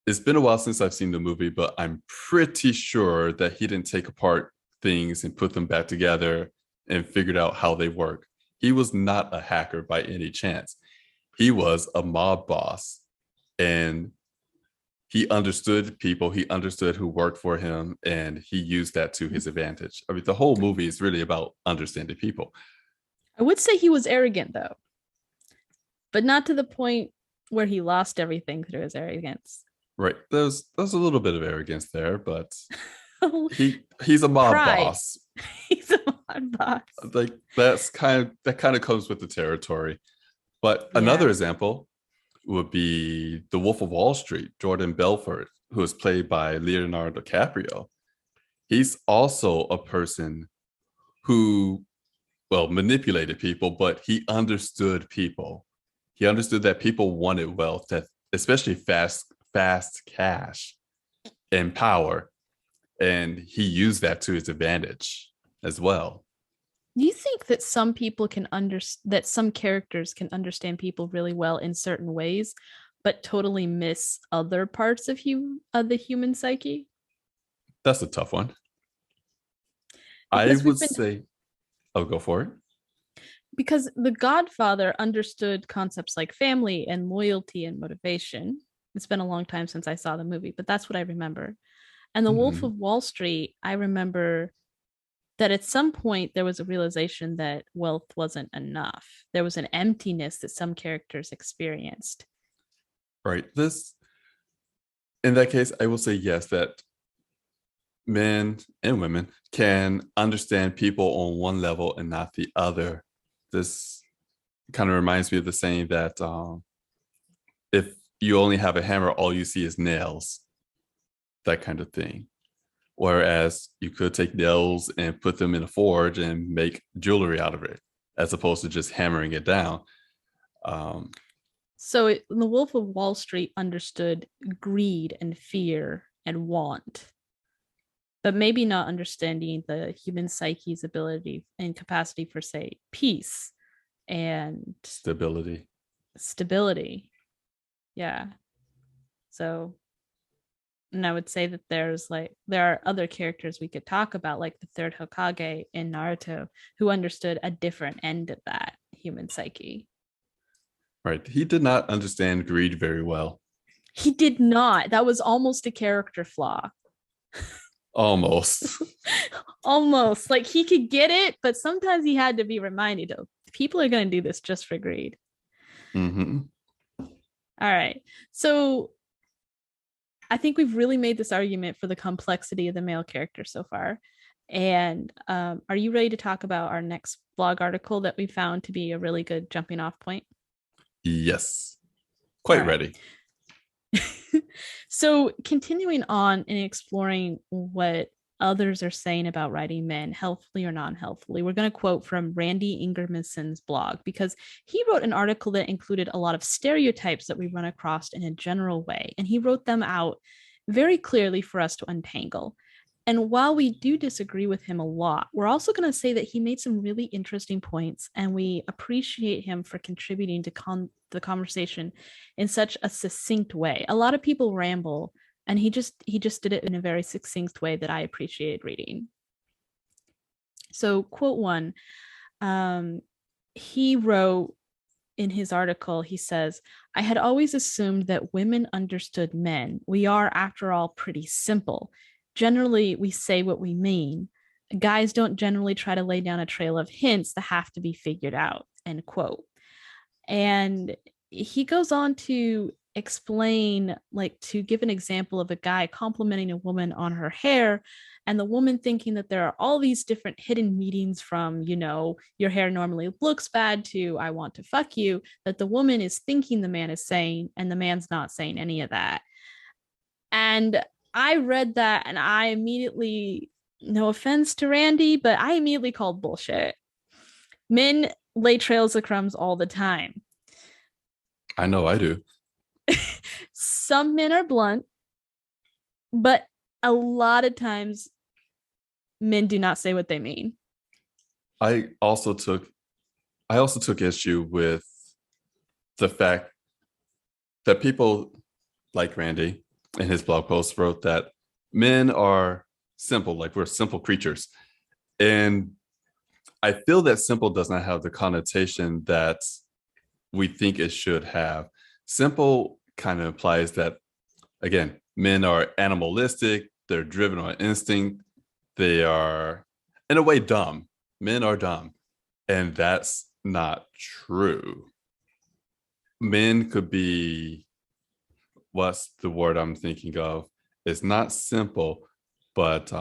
it's been a while since I've seen the movie, but I'm pretty sure that he didn't take apart things and put them back together and figured out how they work. He was not a hacker by any chance. He was a mob boss, and he understood people. He understood who worked for him, and he used that to his advantage. I mean, the whole movie is really about understanding people. I would say he was arrogant, though, but not to the point where he lost everything through his arrogance. Right. There's a little bit of arrogance there, but he's a mob Pride. boss. He's a mob boss. Like that kind of comes with the territory. But another example would be The Wolf of Wall Street, Jordan Belfort, who is played by Leonardo DiCaprio. He's also a person who, well, manipulated people, but he understood people. He understood that people wanted wealth, that especially fast cash and power, and he used that to his advantage as well. Do you think that some people can that some characters can understand people really well in certain ways, but totally miss other parts of the human psyche? That's a tough one. I Because would say, I'll go for it. The Godfather understood concepts like family and loyalty and motivation. It's been a long time since I saw the movie, but that's what I remember. And The Wolf Mhm. of Wall Street, I remember that at some point there was a realization that wealth wasn't enough. There was an emptiness that some characters experienced. Right. This, in that case, I will say yes, that men and women can understand people on one level and not the other. This kind of reminds me of the saying that if you only have a hammer, all you see is nails, that kind of thing. Whereas you could take nails and put them in a forge and make jewelry out of it, as opposed to just hammering it down. Um, The Wolf of Wall Street understood greed and fear and want, but maybe not understanding the human psyche's ability and capacity for, say, peace and Stability. stability. Yeah. So, and I would say that there are other characters we could talk about, like the third Hokage in Naruto, who understood a different end of that human psyche. Right. He did not understand greed very well. He did not. That was almost a character flaw. Almost. Almost like he could get it, but sometimes he had to be reminded of people are going to do this just for greed. Mm-hmm. All right. So I think we've really made this argument for the complexity of the male character so far. And are you ready to talk about our next blog article that we found to be a really good jumping off point? Yes. All Quite right. ready. So, continuing on and exploring what others are saying about writing men, healthfully or non healthfully, we're going to quote from Randy Ingermison's blog because he wrote an article that included a lot of stereotypes that we run across in a general way. And he wrote them out very clearly for us to untangle. And while we do disagree with him a lot, we're also going to say that he made some really interesting points, and we appreciate him for contributing to the conversation in such a succinct way. A lot of people ramble, and he just did it in a very succinct way that I appreciated reading. So, quote one, um, he wrote in his article, he says, I had always assumed that women understood men. We are, after all, pretty simple. Generally, we say what we mean. Guys don't generally try to lay down a trail of hints that have to be figured out, end quote. And he goes on to explain, like, to give an example of a guy complimenting a woman on her hair, and the woman thinking that there are all these different hidden meanings from, your hair normally looks bad to I want to fuck you, that the woman is thinking the man is saying, and the man's not saying any of that. And I read that and I immediately, no offense to Randy, but I immediately called bullshit. Men lay trails of crumbs all the time. I know I do. Some men are blunt, but a lot of times men do not say what they mean. I also took I also took issue with the fact that people like Randy in his blog post wrote that men are simple, like we're simple creatures. And I feel that simple does not have the connotation that we think it should have. Simple kind of implies that, again, men are animalistic, they're driven on instinct, they are, in a way, dumb. Men are dumb. And that's not true. Men could be, what's the word I'm thinking of? It's not simple, but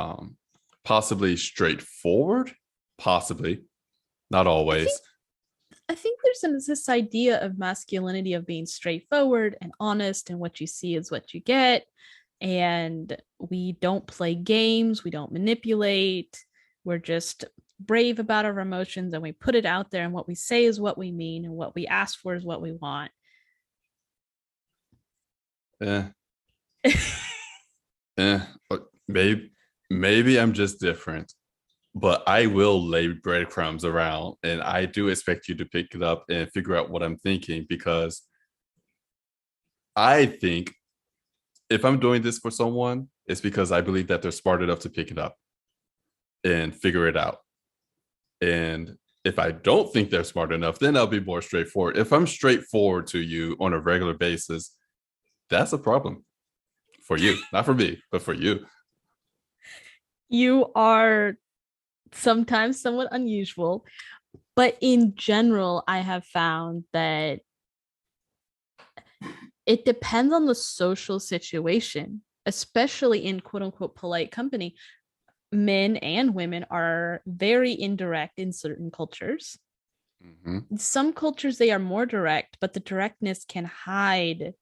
possibly straightforward, possibly, not I think always. I think there's this idea of masculinity of being straightforward and honest, and what you see is what you get. And we don't play games, we don't manipulate. We're just brave about our emotions and we put it out there. And what we say is what we mean, and what we ask for is what we want. Eh, eh, maybe I'm just different. but I will lay breadcrumbs around, and I do expect you to pick it up and figure out what I'm thinking, because I think if I'm doing this for someone, it's because I believe that they're smart enough to pick it up and figure it out. And if I don't think they're smart enough, then I'll be more straightforward. If I'm straightforward to you on a regular basis, that's a problem for you, not for me, but for you. You are sometimes somewhat unusual, but in general, I have found that it depends on the social situation, especially in quote unquote polite company. Men and women are very indirect in certain cultures. Mm-hmm. Some cultures, they are more direct, but the directness can hide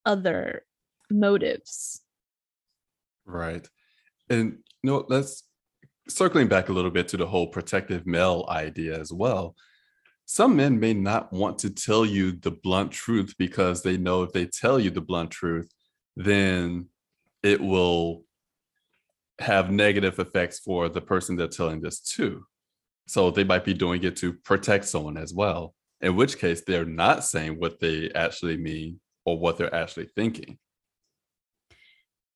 other motives. Right. And let's circling back a little bit to the whole protective male idea as well. Some men may not want to tell you the blunt truth because they know if they tell you the blunt truth, then it will have negative effects for the person they're telling this to. So they might be doing it to protect someone as well, in which case they're not saying what they actually mean or what they're actually thinking.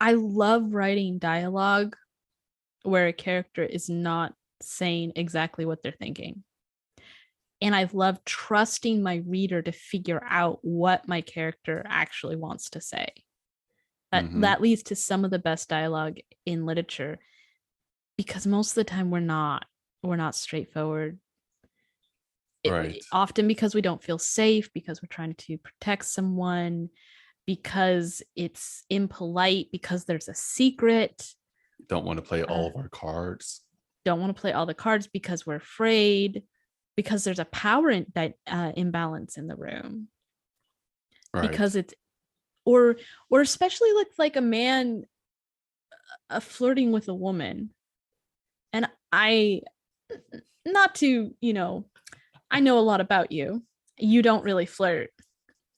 I love writing dialogue where a character is not saying exactly what they're thinking. And I love trusting my reader to figure out what my character actually wants to say. That Mm-hmm. leads to some of the best dialogue in literature, because most of the time we're not straightforward. Right. Often because we don't feel safe, because we're trying to protect someone, because it's impolite, because there's a secret. Don't want to play uh, all of our cards. don't want to play all the cards because we're afraid, because there's a power imbalance in the room, Right. because it's or especially like a man flirting with a woman. And I, not to, I know a lot about you. You don't really flirt.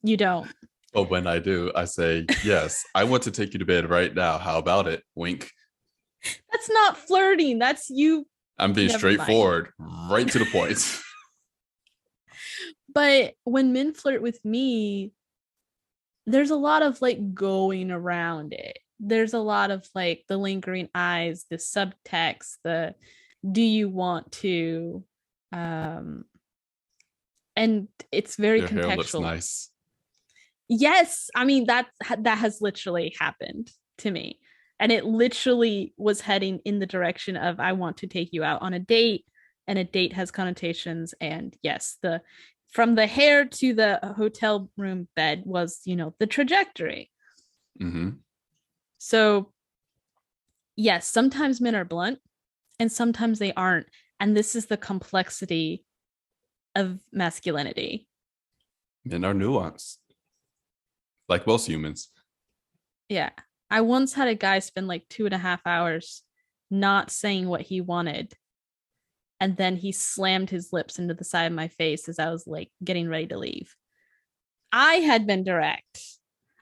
You don't. But when I do, I say, yes, I want to take you to bed right now. How about it? Wink. That's not flirting. That's you. I'm being Never mind. straightforward, right to the point. But when men flirt with me, there's a lot of like going around it. There's a lot of like the lingering eyes, the subtext, the do you want to, um and it's very Your hair looks contextual. nice. Yes, I mean that has literally happened to me. And it literally was heading in the direction of I want to take you out on a date, and a date has connotations. And yes, the from the hair to the hotel room bed was, the trajectory. Mm-hmm. So yes, sometimes men are blunt and sometimes they aren't. And this is the complexity of masculinity. Men are nuanced, like most humans. Yeah. I once had a guy spend like 2.5 hours not saying what he wanted. And then he slammed his lips into the side of my face as I was like getting ready to leave. I had been direct.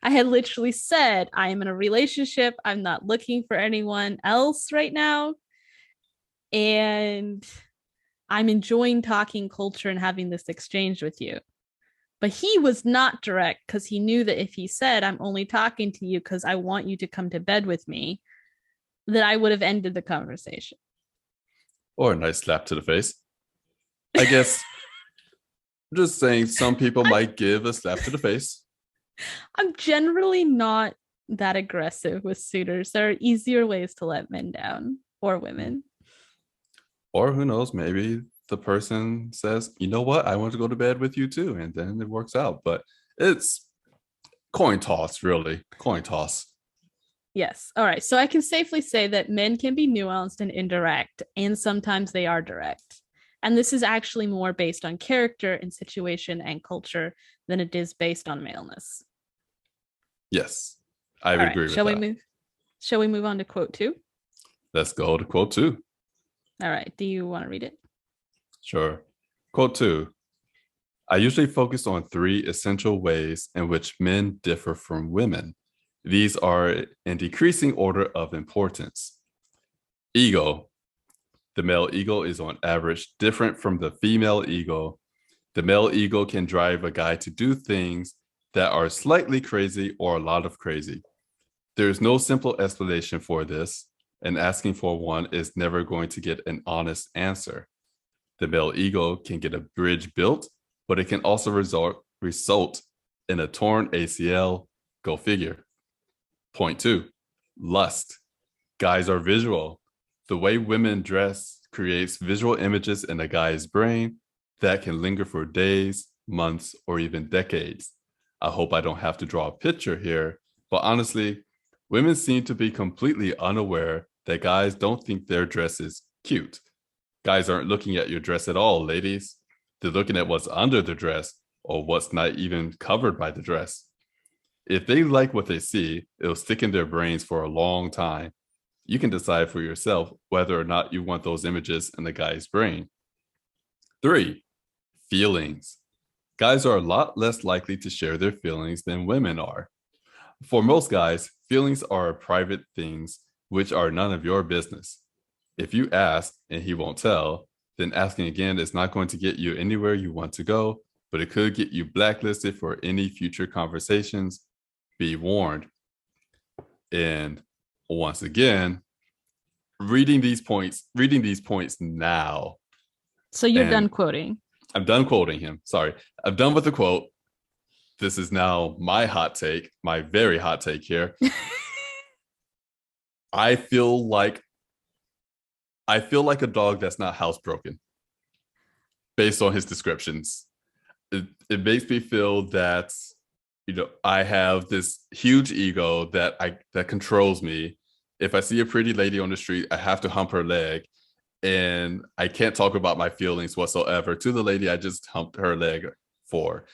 I had literally said, I am in a relationship. I'm not looking for anyone else right now. And I'm enjoying talking culture and having this exchange with you. But he was not direct, because he knew that if he said, I'm only talking to you because I want you to come to bed with me, that I would have ended the conversation. Or a nice slap to the face. I guess just saying some people I'm, might give a slap to the face. I'm generally not that aggressive with suitors. There are easier ways to let men down or women. Or who knows, maybe the person says, you know what, I want to go to bed with you too. And then it works out. But it's coin toss, really. Coin toss. Yes. All right. So I can safely say that men can be nuanced and indirect, and sometimes they are direct. And this is actually more based on character and situation and culture than it is based on maleness. Yes, I All would right. agree with Shall we that. move? Shall we move on to quote two? Let's go to quote two. All right. Do you want to read it? Sure. Quote two. I usually focus on three essential ways in which men differ from women. These are in decreasing order of importance: ego, The male ego is on average different from the female ego. The male ego can drive a guy to do things that are slightly crazy or a lot of crazy. There is no simple explanation for this, and asking for one is never going to get an honest answer. The male ego can get a bridge built, but it can also result in a torn ACL. Go figure. Point two, lust. Guys are visual. The way women dress creates visual images in a guy's brain that can linger for days, months, or even decades. I hope I don't have to draw a picture here, but honestly, women seem to be completely unaware that guys don't think their dress is cute. Guys aren't looking at your dress at all, ladies. They're looking at what's under the dress or what's not even covered by the dress. If they like what they see, it'll stick in their brains for a long time. You can decide for yourself whether or not you want those images in the guy's brain. 3, feelings. Guys are a lot less likely to share their feelings than women are. For most guys, feelings are private things which are none of your business. If you ask and he won't tell, then asking again is not going to get you anywhere you want to go, but it could get you blacklisted for any future conversations. Be warned. And once again, reading these points now. So you're done quoting. I'm done quoting him. Sorry. I'm done with the quote. This is now my hot take, my very hot take here. I feel like a dog that's not housebroken based on his descriptions. It makes me feel that, I have this huge ego that controls me. If I see a pretty lady on the street, I have to hump her leg, and I can't talk about my feelings whatsoever to the lady I just humped her leg for.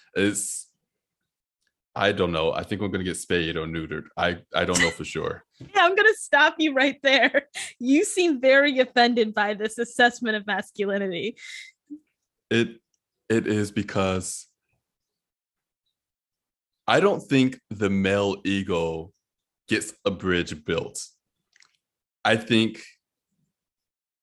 I don't know. I think I'm going to get spayed or neutered. I don't know for sure. Yeah, I'm going to stop you right there. You seem very offended by this assessment of masculinity. It is because I don't think the male ego gets a bridge built. I think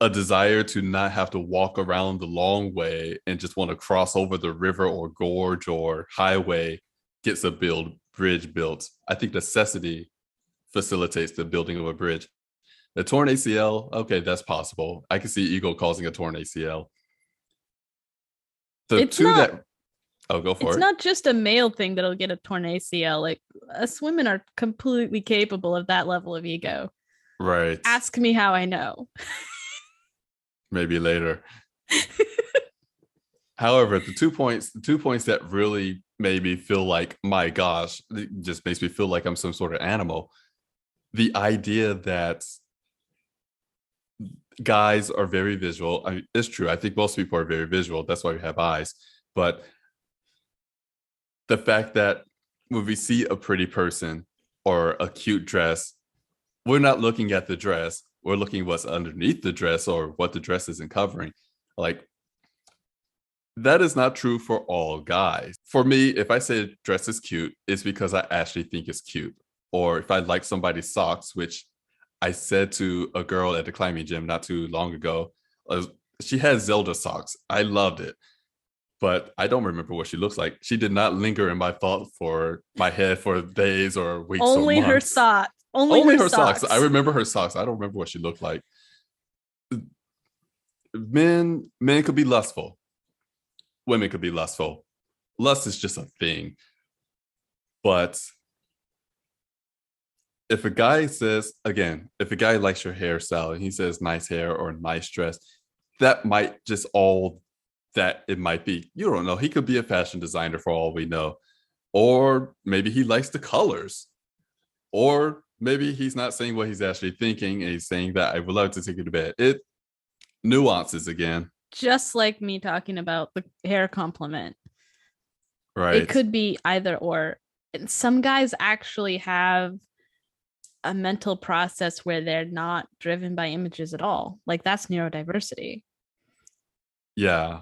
a desire to not have to walk around the long way and just want to cross over the river or gorge or highway gets a bridge built. I think necessity facilitates the building of a bridge. The torn ACL, okay, that's possible. I can see ego causing a torn ACL. Go for it. It's not just a male thing that'll get a torn ACL. Like, us women are completely capable of that level of ego. Right. Ask me how I know. Maybe later. However, the 2 points that really made me feel like, my gosh, it just makes me feel like I'm some sort of animal. The idea that guys are very visual. I mean, it's true. I think most people are very visual. That's why we have eyes. But the fact that when we see a pretty person or a cute dress, we're not looking at the dress. We're looking what's underneath the dress or what the dress isn't covering. Like, that is not true for all guys. For me, if I say a dress is cute, it's because I actually think it's cute. Or if I like somebody's socks, which I said to a girl at the climbing gym not too long ago, she has Zelda socks. I loved it, but I don't remember what she looks like. She did not linger in my thought for my head for days or weeks Only or months. her socks. Only her socks. I remember her socks. I don't remember what she looked like. Men could be lustful. Women could be lustful. Lust is just a thing. But if a guy likes your hairstyle and he says nice hair or nice dress, that might just all that it might be. You don't know. He could be a fashion designer for all we know. Or maybe he likes the colors. Or maybe he's not saying what he's actually thinking and he's saying that I would love to take you to bed. It nuances again. Just like me talking about the hair compliment. Right. It could be either or. And some guys actually have a mental process where they're not driven by images at all. Like, that's neurodiversity. Yeah.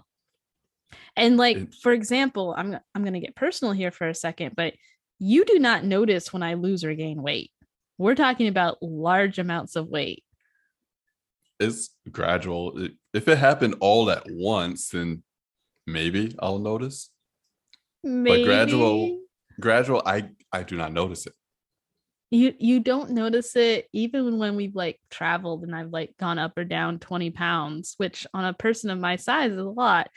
And for example, I'm going to get personal here for a second, but you do not notice when I lose or gain weight. We're talking about large amounts of weight. It's gradual. If it happened all at once, then maybe I'll notice. But Maybe gradual, I do not notice it. you don't notice it even when we've like traveled and I've like gone up or down 20 pounds, which on a person of my size is a lot.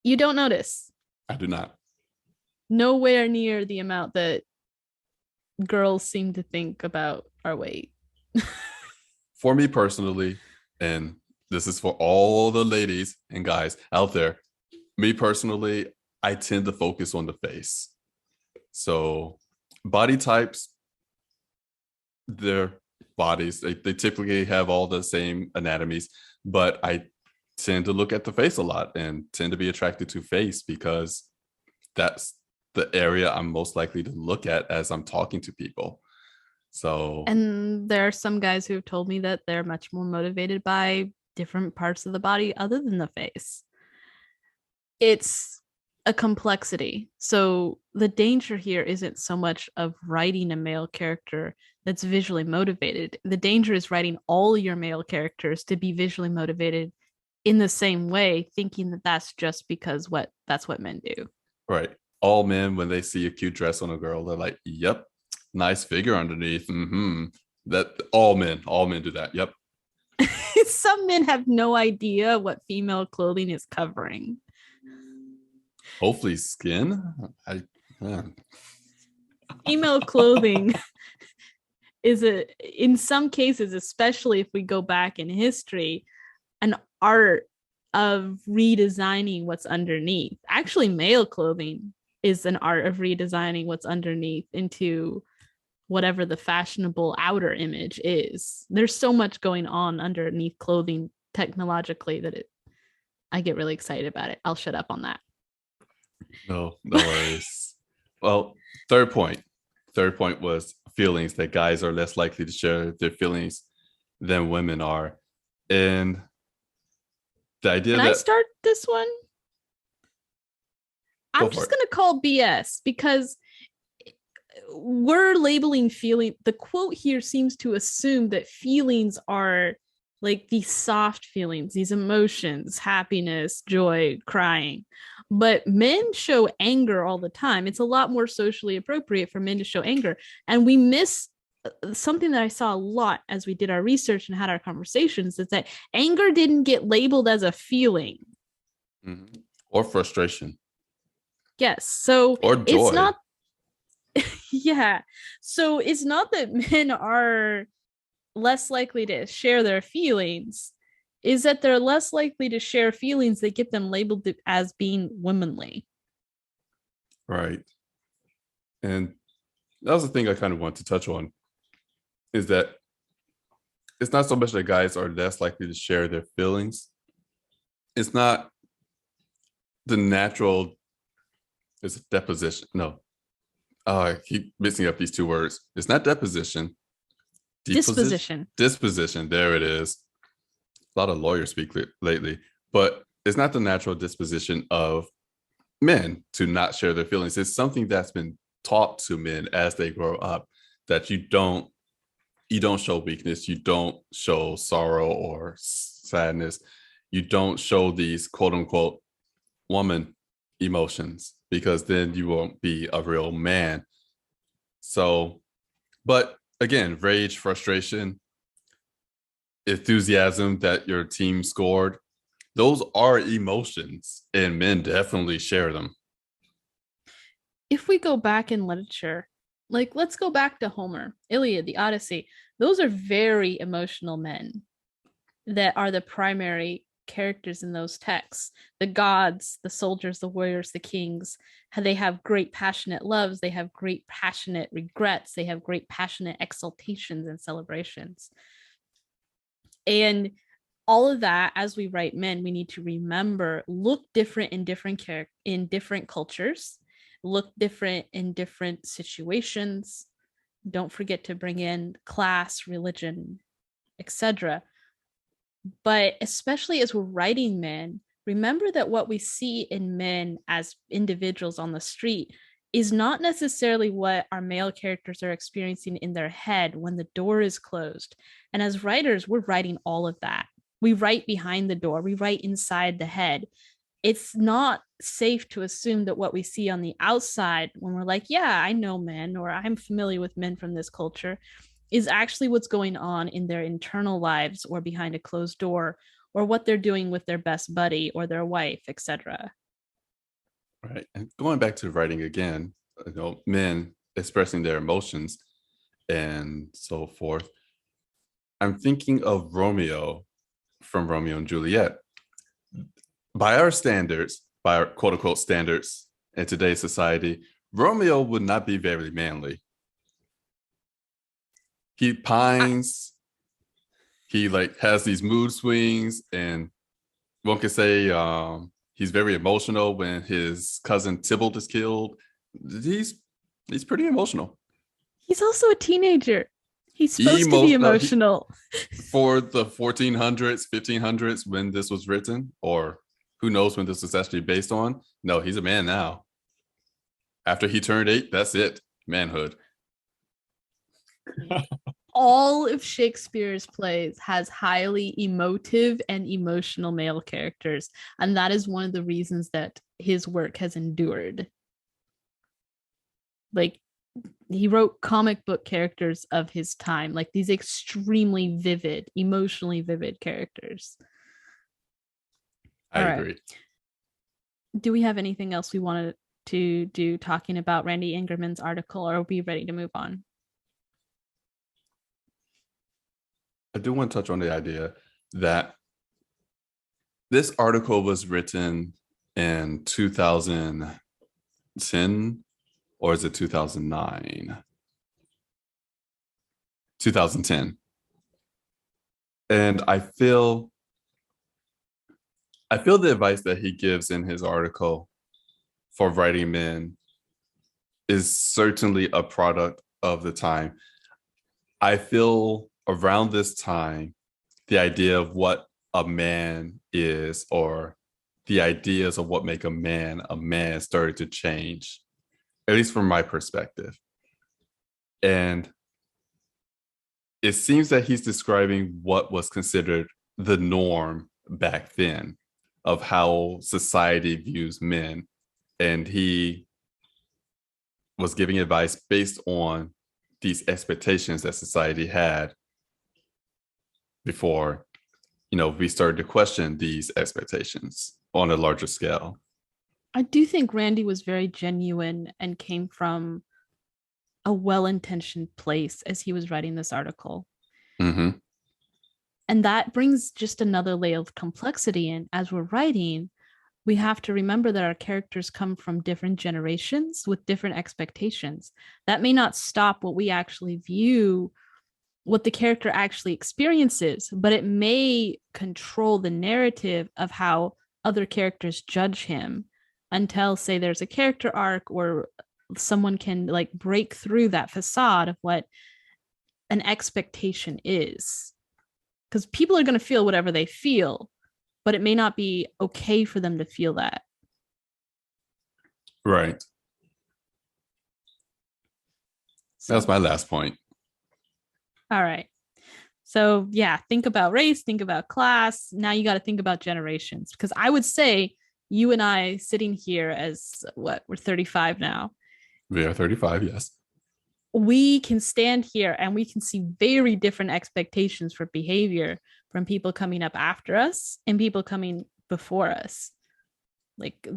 You don't notice. I do not. Nowhere near the amount that girls seem to think about our weight. For me personally, and this is for all the ladies and guys out there, me personally, I tend to focus on the face. So body types, their bodies, they typically have all the same anatomies, but I tend to look at the face a lot and tend to be attracted to face because that's the area I'm most likely to look at as I'm talking to people. So, And there are some guys who have told me that they're much more motivated by different parts of the body other than the face. It's a complexity. So the danger here isn't so much of writing a male character that's visually motivated. The danger is writing all your male characters to be visually motivated in the same way, thinking that that's just because that's what men do. right. All men, when they see a cute dress on a girl, they're like, yep, nice figure underneath. That all men do that. Yep. Some men have no idea what female clothing is covering. Hopefully skin. Female clothing is in some cases, especially if we go back in history, an art of redesigning what's underneath. Actually, male clothing is an art of redesigning what's underneath into whatever the fashionable outer image is. There's so much going on underneath clothing technologically that I get really excited about it. I'll shut up on that. No, no worries. Well, third point. Third point was feelings, that guys are less likely to share their feelings than women are. And the idea Can that I start this one? I'm just going to call BS because we're labeling feeling. The quote here seems to assume that feelings are like these soft feelings, these emotions, happiness, joy, crying. But men show anger all the time. It's a lot more socially appropriate for men to show anger. And we miss something that I saw a lot as we did our research and had our conversations is that anger didn't get labeled as a feeling. Mm-hmm. Or frustration. Yes. So or joy. It's not, yeah. So it's not that men are less likely to share their feelings, is that they're less likely to share feelings that get them labeled as being womanly. Right. And that was the thing I kind of want to touch on, is that it's not so much that guys are less likely to share their feelings. It's not the natural, it's deposition. No. I keep mixing up these two words. It's not deposition. Disposition. Disposition. There it is. A lot of lawyers speak lately, but it's not the natural disposition of men to not share their feelings. It's something that's been taught to men as they grow up, that you don't show weakness, you don't show sorrow or sadness, you don't show these quote unquote woman emotions, because then you won't be a real man. So, but again, rage, frustration, enthusiasm that your team scored, those are emotions, and men definitely share them. If we go back in literature, like let's go back to Homer, Iliad, the Odyssey. Those are very emotional men that are the primary characters in those texts. The gods, the soldiers, the warriors, the kings, they have great passionate loves, they have great passionate regrets, they have great passionate exaltations and celebrations. And all of that, as we write men, we need to remember look different in different cultures, look different in different situations. Don't forget to bring in class, religion, etc. But especially as we're writing men, remember that what we see in men as individuals on the street is not necessarily what our male characters are experiencing in their head when the door is closed. And as writers, we're writing all of that. We write behind the door, we write inside the head. It's not safe to assume that what we see on the outside, when we're like, yeah, I know men, or I'm familiar with men from this culture, is actually what's going on in their internal lives or behind a closed door, or what they're doing with their best buddy or their wife, etc. Right. And going back to writing again, men expressing their emotions and so forth. I'm thinking of Romeo from Romeo and Juliet. By our standards, by our quote unquote standards in today's society, Romeo would not be very manly. He pines, he like has these mood swings, and one could say he's very emotional when his cousin Tybalt is killed. He's he's pretty emotional. He's also a teenager. He's supposed to be Emotional emotional. for the 1400s, 1500s when this was written, or who knows when this was actually based on. No, he's a man now. After he turned 8, that's it. Manhood. All of Shakespeare's plays has highly emotive and emotional male characters, and that is one of the reasons that his work has endured. Like, he wrote comic book characters of his time, like these extremely vivid, emotionally vivid characters. I All right. agree. Do we have anything else we wanted to do talking about Randy Ingerman's article, or are we ready to move on? I do want to touch on the idea that this article was written in 2010, or is it 2009? 2010. And I feel the advice that he gives in his article for writing men is certainly a product of the time. I feel around this time, the idea of what a man is, or the ideas of what make a man started to change, at least from my perspective. And it seems that he's describing what was considered the norm back then of how society views men. And he was giving advice based on these expectations that society had before, we started to question these expectations on a larger scale. I do think Randy was very genuine and came from a well-intentioned place as he was writing this article. Mm-hmm. And that brings just another layer of complexity in. As we're writing, we have to remember that our characters come from different generations with different expectations. That may not stop what we actually view, what the character actually experiences, but it may control the narrative of how other characters judge him until, say, there's a character arc, or someone can like break through that facade of what an expectation is. Because people are going to feel whatever they feel, but it may not be okay for them to feel that. Right. So, That's my last point. all right. So, yeah, think about race, think about class. Now you got to think about generations. Because I would say you and I sitting here as what, we're 35 now. We are 35, yes. We can stand here and we can see very different expectations for behavior from people coming up after us and people coming before us. Like,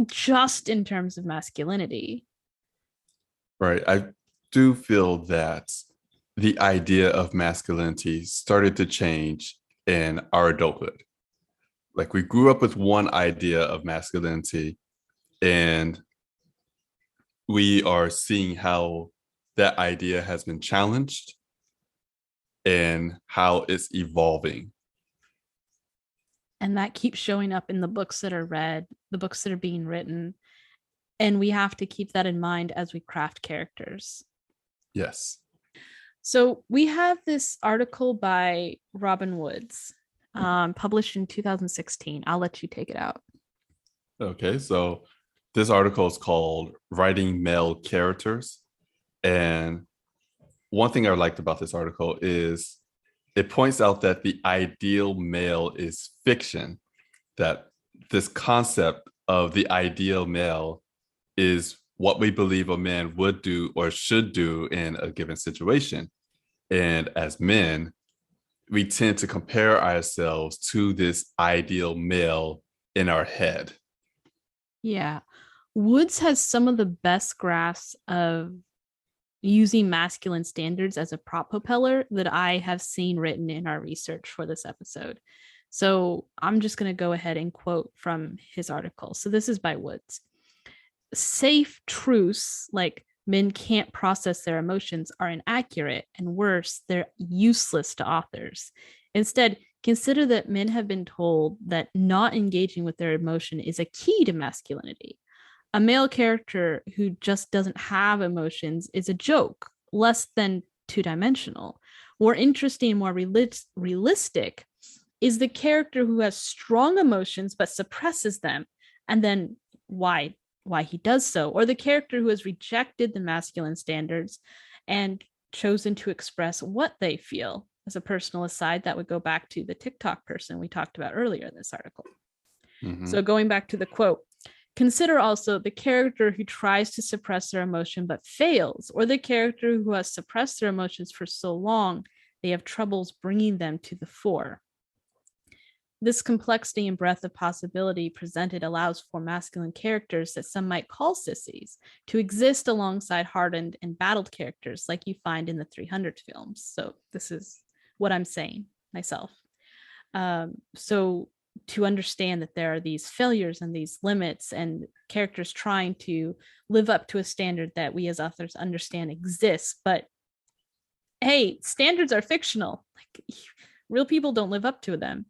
just in terms of masculinity. Right. I do feel that the idea of masculinity started to change in our adulthood. Like, we grew up with one idea of masculinity, and we are seeing how that idea has been challenged and how it's evolving. And that keeps showing up in the books that are read, the books that are being written. And we have to keep that in mind as we craft characters. Yes. So we have this article by Robin Woods, published in 2016. I'll let you take it out. Okay, so this article is called Writing Male Characters. And one thing I liked about this article is it points out that the ideal male is fiction, that this concept of the ideal male is what we believe a man would do or should do in a given situation. And as men, we tend to compare ourselves to this ideal male in our head. Yeah. Woods has some of the best graphs of using masculine standards as a prop propeller that I have seen written in our research for this episode. So I'm just going to go ahead and quote from his article. So this is by Woods. Safe truths like men can't process their emotions are inaccurate, and worse, they're useless to authors. Instead, consider that men have been told that not engaging with their emotion is a key to masculinity. A male character who just doesn't have emotions is a joke, less than two-dimensional. More interesting, more realistic is the character who has strong emotions but suppresses them, and then why he does so, or the character who has rejected the masculine standards and chosen to express what they feel. As a personal aside, that would go back to the TikTok person we talked about earlier in this article. Mm-hmm. So going back to the quote, consider also the character who tries to suppress their emotion but fails, or the character who has suppressed their emotions for so long they have troubles bringing them to the fore. This complexity and breadth of possibility presented allows for masculine characters that some might call sissies to exist alongside hardened and battled characters like you find in the 300 films. So this is what I'm saying myself. So to understand that there are these failures and these limits and characters trying to live up to a standard that we as authors understand exists, but hey, standards are fictional. Like real people don't live up to them.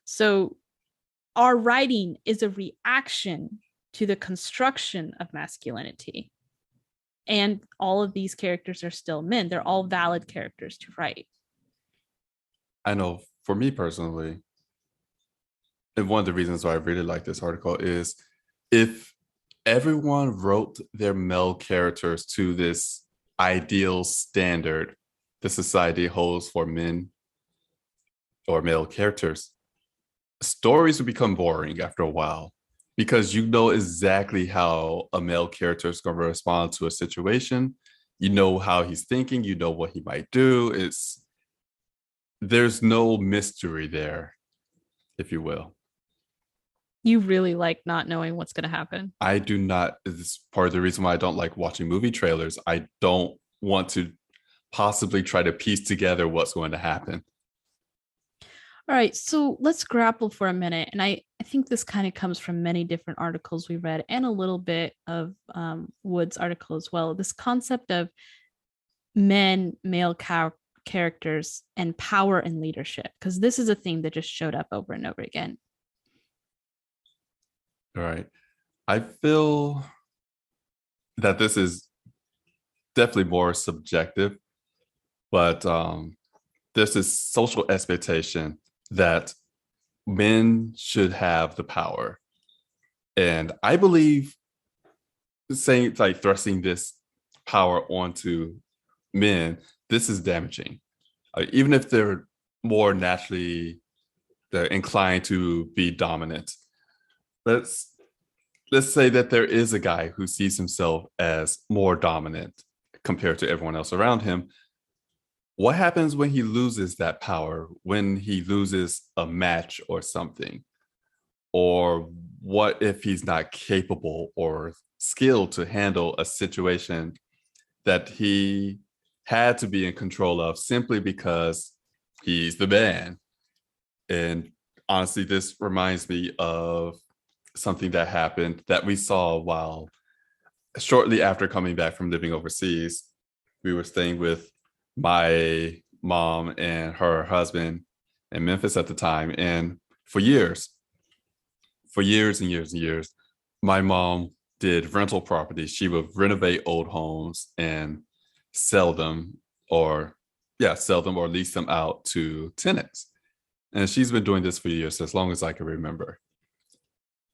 So our writing is a reaction to the construction of masculinity. And all of these characters are still men. They're all valid characters to write. I know for me personally, and one of the reasons why I really like this article is if everyone wrote their male characters to this ideal standard the society holds for men or male characters, stories would become boring after a while because you know exactly how a male character is going to respond to a situation. You know how he's thinking, you know what he might do. There's no mystery there, if you will. You really like not knowing what's going to happen. I do not. This is part of the reason why I don't like watching movie trailers. I don't want to possibly try to piece together what's going to happen. All right, so let's grapple for a minute. And I think this kind of comes from many different articles we read and a little bit of Wood's article as well. This concept of male characters, and power and leadership, because this is a theme that just showed up over and over again. All right. I feel that this is definitely more subjective, but there's this social expectation that men should have the power. And I believe saying like thrusting this power onto men, this is damaging. Even if they're more naturally they're inclined to be dominant. Let's say that there is a guy who sees himself as more dominant compared to everyone else around him. What happens when he loses that power, when he loses a match or something? Or what if he's not capable or skilled to handle a situation that he had to be in control of simply because he's the man? And honestly, this reminds me of something that happened that we saw while shortly after coming back from living overseas. We were staying with my mom and her husband in Memphis at the time. And for years and years and years, my mom did rental properties. She would renovate old homes and sell them or lease them out to tenants. And she's been doing this for years, as long as I can remember.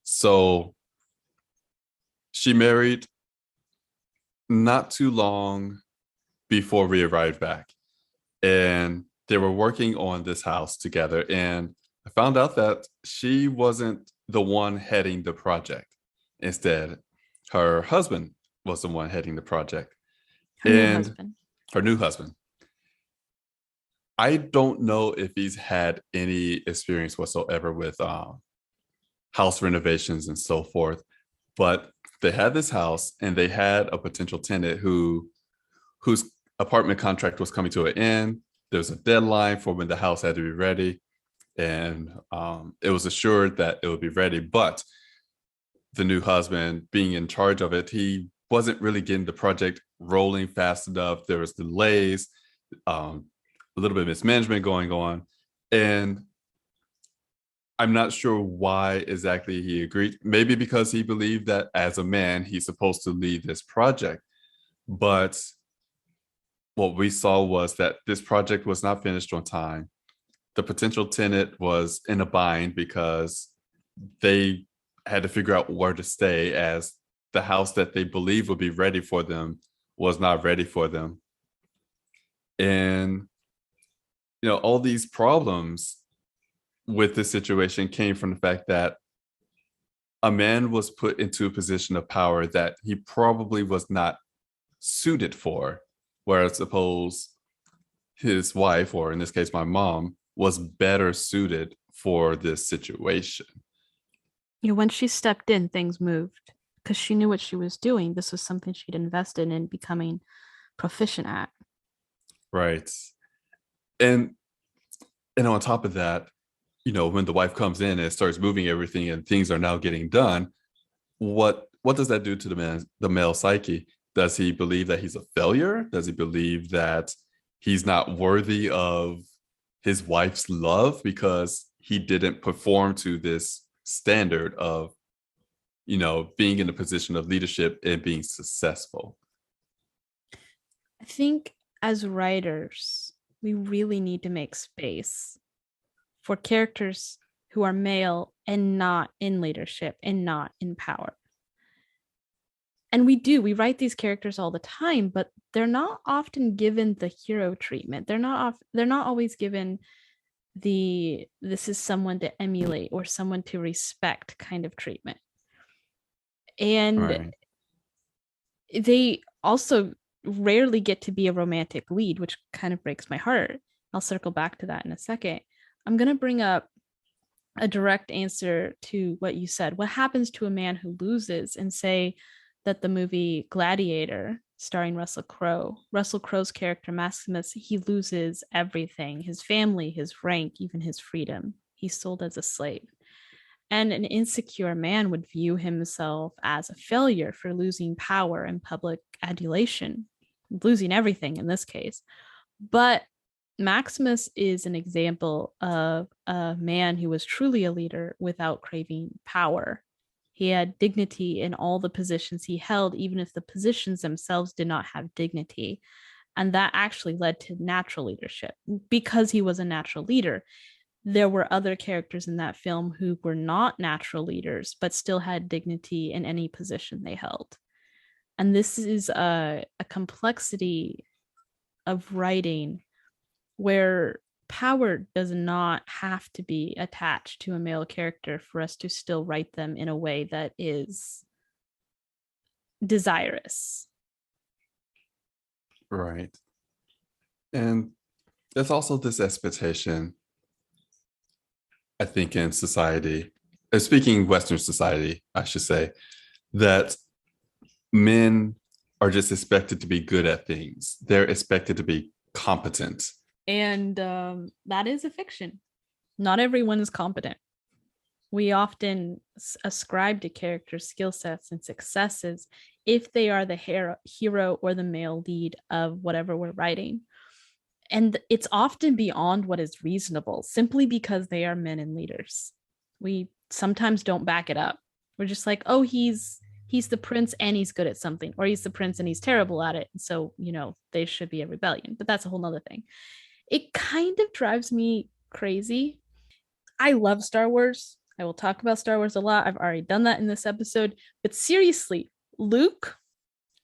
So she married not too long before we arrived back. And they were working on this house together, and I found out that she wasn't the one heading the project. Instead, her husband was the one heading the project, Her new and husband. her new husband. I don't know if he's had any experience whatsoever with house renovations and so forth, but they had this house and they had a potential tenant whose apartment contract was coming to an end. There's a deadline for when the house had to be ready, and it was assured that it would be ready. But the new husband, being in charge of it, he wasn't really getting the project rolling fast enough. There was delays, um, a little bit of mismanagement going on, and I'm not sure why exactly he agreed. Maybe because he believed that as a man, he's supposed to lead this project. But what we saw was that this project was not finished on time. The potential tenant was in a bind because they had to figure out where to stay, as the house that they believed would be ready for them was not ready for them. And, all these problems with this situation came from the fact that a man was put into a position of power that he probably was not suited for, whereas suppose his wife, or in this case my mom, was better suited for this situation. When she stepped in, things moved because she knew what she was doing. This was something she'd invested in becoming proficient at. Right. And on top of that, when the wife comes in and starts moving everything and things are now getting done, what does that do to the male psyche? Does he believe that he's a failure? Does he believe that he's not worthy of his wife's love because he didn't perform to this standard of, being in a position of leadership and being successful? I think as writers, we really need to make space for characters who are male and not in leadership and not in power. And we write these characters all the time, but they're not often given the hero treatment. They're not always given the this is someone to emulate or someone to respect kind of treatment. And Right. they also rarely get to be a romantic lead, which kind of breaks my heart. I'll circle back to that in a second. I'm going to bring up a direct answer to what you said. What happens to a man who loses, and say that the movie Gladiator, starring Russell Crowe's character Maximus, he loses everything, his family, his rank, even his freedom. He's sold as a slave. And an insecure man would view himself as a failure for losing power and public adulation, losing everything in this case. But Maximus is an example of a man who was truly a leader without craving power. He had dignity in all the positions he held, even if the positions themselves did not have dignity. And that actually led to natural leadership because he was a natural leader. There were other characters in that film who were not natural leaders, but still had dignity in any position they held. And this is a complexity of writing where power does not have to be attached to a male character for us to still write them in a way that is desirous. Right. And there's also this expectation, I think, in society, speaking Western society, I should say, that men are just expected to be good at things. They're expected to be competent. And that is a fiction. Not everyone is competent. We often ascribe to characters skill sets and successes if they are the hero or the male lead of whatever we're writing. And it's often beyond what is reasonable simply because they are men and leaders. We sometimes don't back it up. We're just like, oh, he's the prince and he's good at something, or he's the prince and he's terrible at it. And so, they should be a rebellion. But that's a whole nother thing. It kind of drives me crazy. I love Star Wars. I will talk about Star Wars a lot. I've already done that in this episode. But seriously, Luke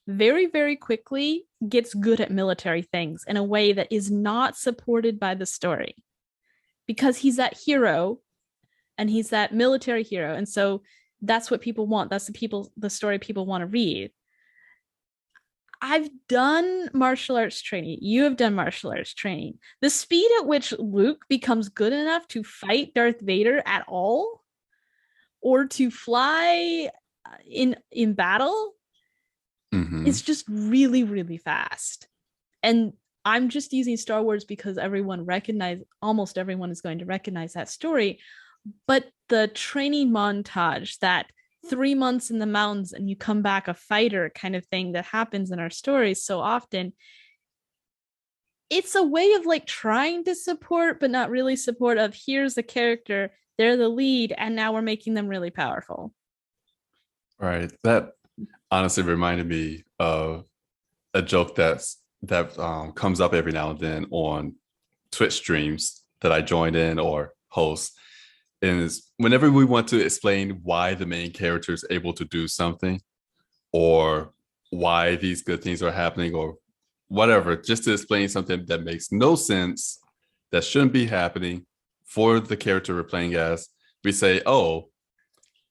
very, very quickly gets good at military things in a way that is not supported by the story, because he's that hero and he's that military hero. And so that's what people want. That's the story people want to read. I've done martial arts training. You have done martial arts training. The speed at which Luke becomes good enough to fight Darth Vader at all, or to fly in battle, is just really, really fast. And I'm just using Star Wars because almost everyone is going to recognize that story. But the training montage, that 3 months in the mountains and you come back a fighter kind of thing that happens in our stories so often, it's a way of like trying to support but not really support, of here's the character, they're the lead, and now we're making them really powerful. Right. That honestly reminded me of a joke that comes up every now and then on Twitch streams that I join in or host. And is whenever we want to explain why the main character is able to do something, or why these good things are happening, or whatever, just to explain something that makes no sense, that shouldn't be happening for the character we're playing as, we say, oh,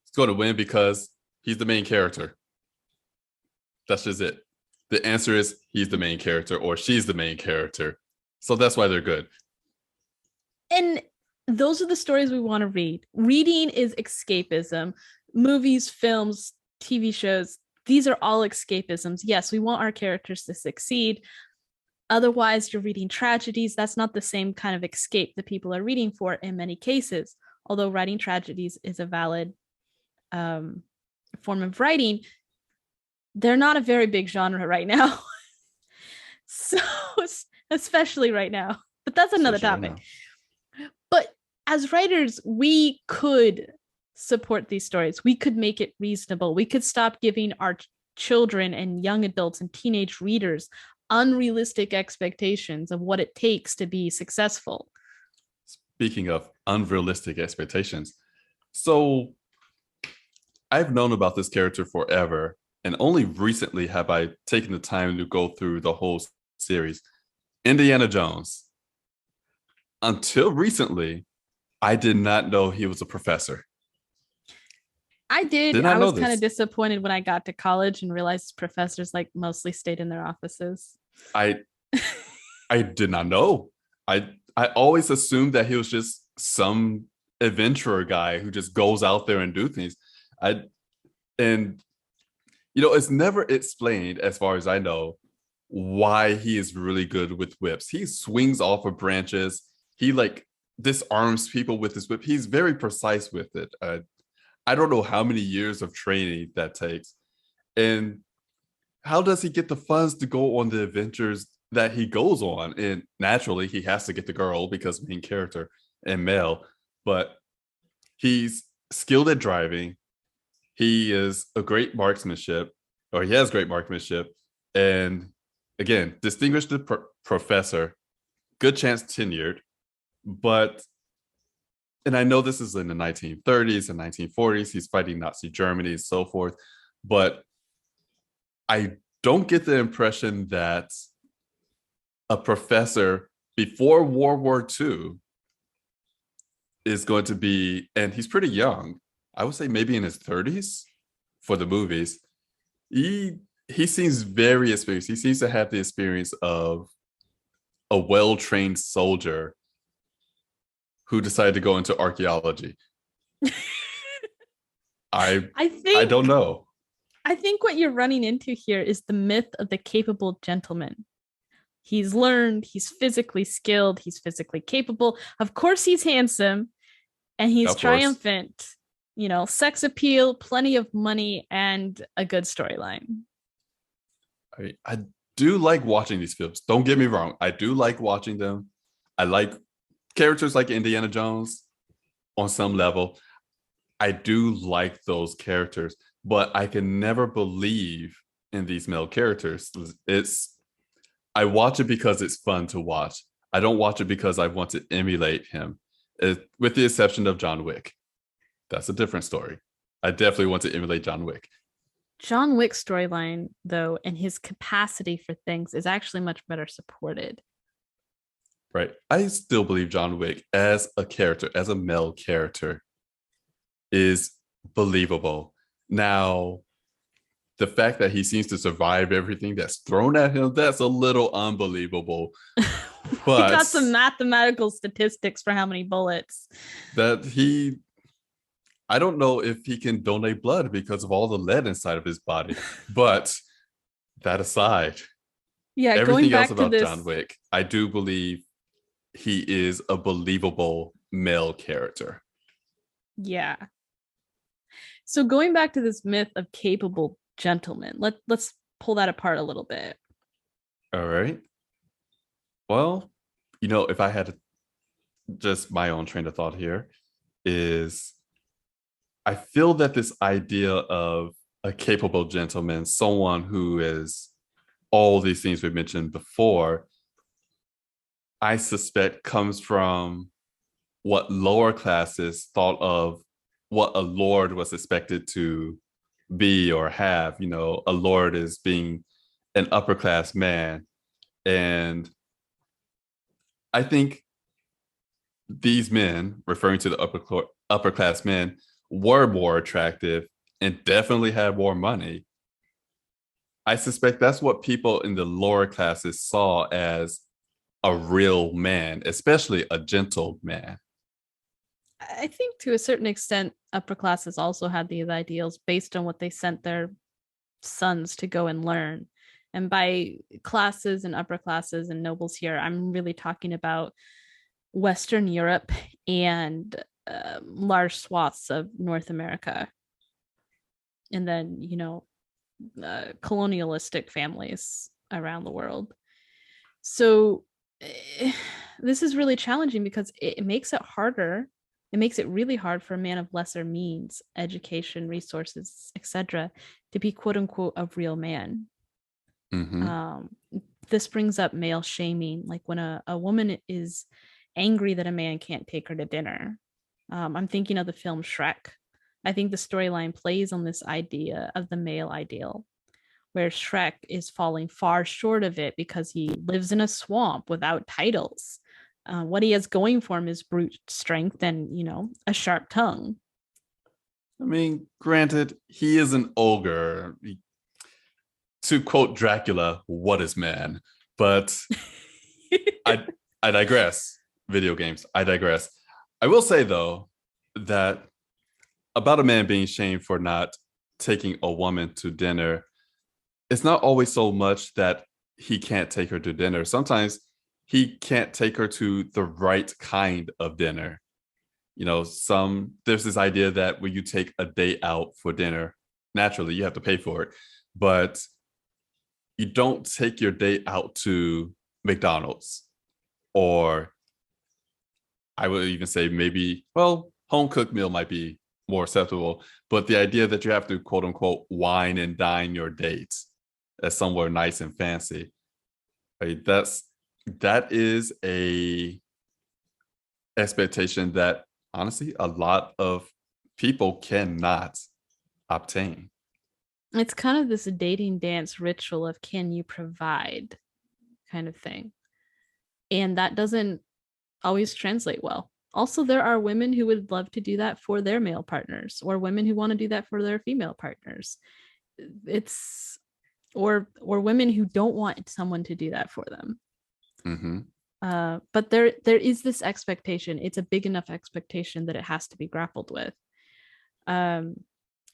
it's going to win because he's the main character. That's just it. The answer is he's the main character or she's the main character. So that's why they're good. And those are the stories we want to read. Reading is escapism. Movies, films, TV shows, these are all escapisms. Yes, we want our characters to succeed. Otherwise, you're reading tragedies. That's not the same kind of escape that people are reading for in many cases. Although writing tragedies is a valid form of writing, they're not a very big genre right now. So, especially right now. But that's another topic. But as writers, we could support these stories. We could make it reasonable. We could stop giving our children and young adults and teenage readers unrealistic expectations of what it takes to be successful. Speaking of unrealistic expectations, so I've known about this character forever, and only recently have I taken the time to go through the whole series. Indiana Jones. Until recently, I did not know he was a professor. I did. I was kind of disappointed when I got to college and realized professors like mostly stayed in their offices. I did not know. I always assumed that he was just some adventurer guy who just goes out there and do things. It's never explained, as far as I know, why he is really good with whips. He swings off of branches. He like disarms people with his whip. He's very precise with it. I don't know how many years of training that takes. And how does he get the funds to go on the adventures that he goes on? And naturally, he has to get the girl because main character and male. But he's skilled at driving. He is a great marksmanship, or he has great marksmanship. And again, distinguished professor, good chance tenured. But, and I know this is in the 1930s and 1940s, he's fighting Nazi Germany and so forth, but I don't get the impression that a professor before World War II is going to be, and he's pretty young, I would say maybe in his 30s for the movies. He seems very experienced. He seems to have the experience of a well-trained soldier who decided to go into archaeology. I don't know. I think what you're running into here is the myth of the capable gentleman. He's learned, he's physically skilled, he's physically capable. Of course, he's handsome and he's triumphant. Sex appeal, plenty of money, and a good storyline. I do like watching these films. Don't get me wrong. I do like watching them. I like characters like Indiana Jones on some level. I do like those characters, but I can never believe in these male characters. I watch it because it's fun to watch. I don't watch it because I want to emulate him, with the exception of John Wick. That's a different story. I definitely want to emulate John Wick. John Wick's storyline, though, and his capacity for things is actually much better supported. Right. I still believe John Wick as a character, as a male character, is believable. Now, the fact that he seems to survive everything that's thrown at him, that's a little unbelievable. We But got some mathematical statistics for how many bullets. that I don't know if he can donate blood because of all the lead inside of his body. But that aside, Yeah, going everything else back to about John this. Wick, I do believe he is a believable male character. Yeah. So going back to this myth of capable gentlemen, let's pull that apart a little bit. All right. Well, if I had just my own train of thought here, is I feel that this idea of a capable gentleman, someone who is all these things we mentioned before, I suspect comes from what lower classes thought of what a lord was expected to be or have. A lord is being an upper class man. And I think these men, referring to the upper class men, were more attractive and definitely had more money. I suspect that's what people in the lower classes saw as a real man, especially a gentle man. I think to a certain extent, upper classes also had these ideals based on what they sent their sons to go and learn. And by classes and upper classes and nobles here, I'm really talking about Western Europe and large swaths of North America. And then, colonialistic families around the world. So this is really challenging because it makes it harder. It makes it really hard for a man of lesser means, education, resources, etc., to be quote unquote a real man. Um, this brings up male shaming, like when a woman is angry that a man can't take her to dinner. I'm thinking of the film Shrek. I think the storyline plays on this idea of the male ideal, where Shrek is falling far short of it because he lives in a swamp without titles. What he has going for him is brute strength and, a sharp tongue. I mean, granted, he is an ogre. To quote Dracula, what is man? But I I digress. Video games, I digress. I will say though that about a man being shamed for not taking a woman to dinner, it's not always so much that he can't take her to dinner. Sometimes he can't take her to the right kind of dinner. There's this idea that when you take a date out for dinner, naturally you have to pay for it, but you don't take your date out to McDonald's, or I would even say maybe, well, home cooked meal might be more acceptable, but the idea that you have to quote unquote wine and dine your dates as somewhere nice and fancy, right? That is a expectation that honestly a lot of people cannot obtain. It's kind of this dating dance ritual of can you provide kind of thing. And that doesn't always translate well. Also, there are women who would love to do that for their male partners, or women who want to do that for their female partners. It's or women who don't want someone to do that for them. But there is this expectation. It's a big enough expectation that it has to be grappled with.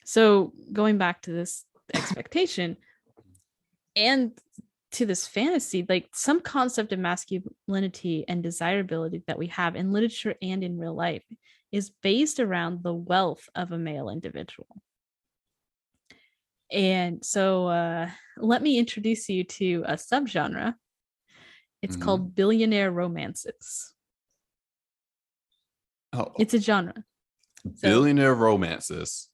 So going back to this expectation and to this fantasy, like some concept of masculinity and desirability that we have in literature and in real life is based around the wealth of a male individual. And so let me introduce you to a subgenre. It's called billionaire romances. Oh, it's a genre. Billionaire romances.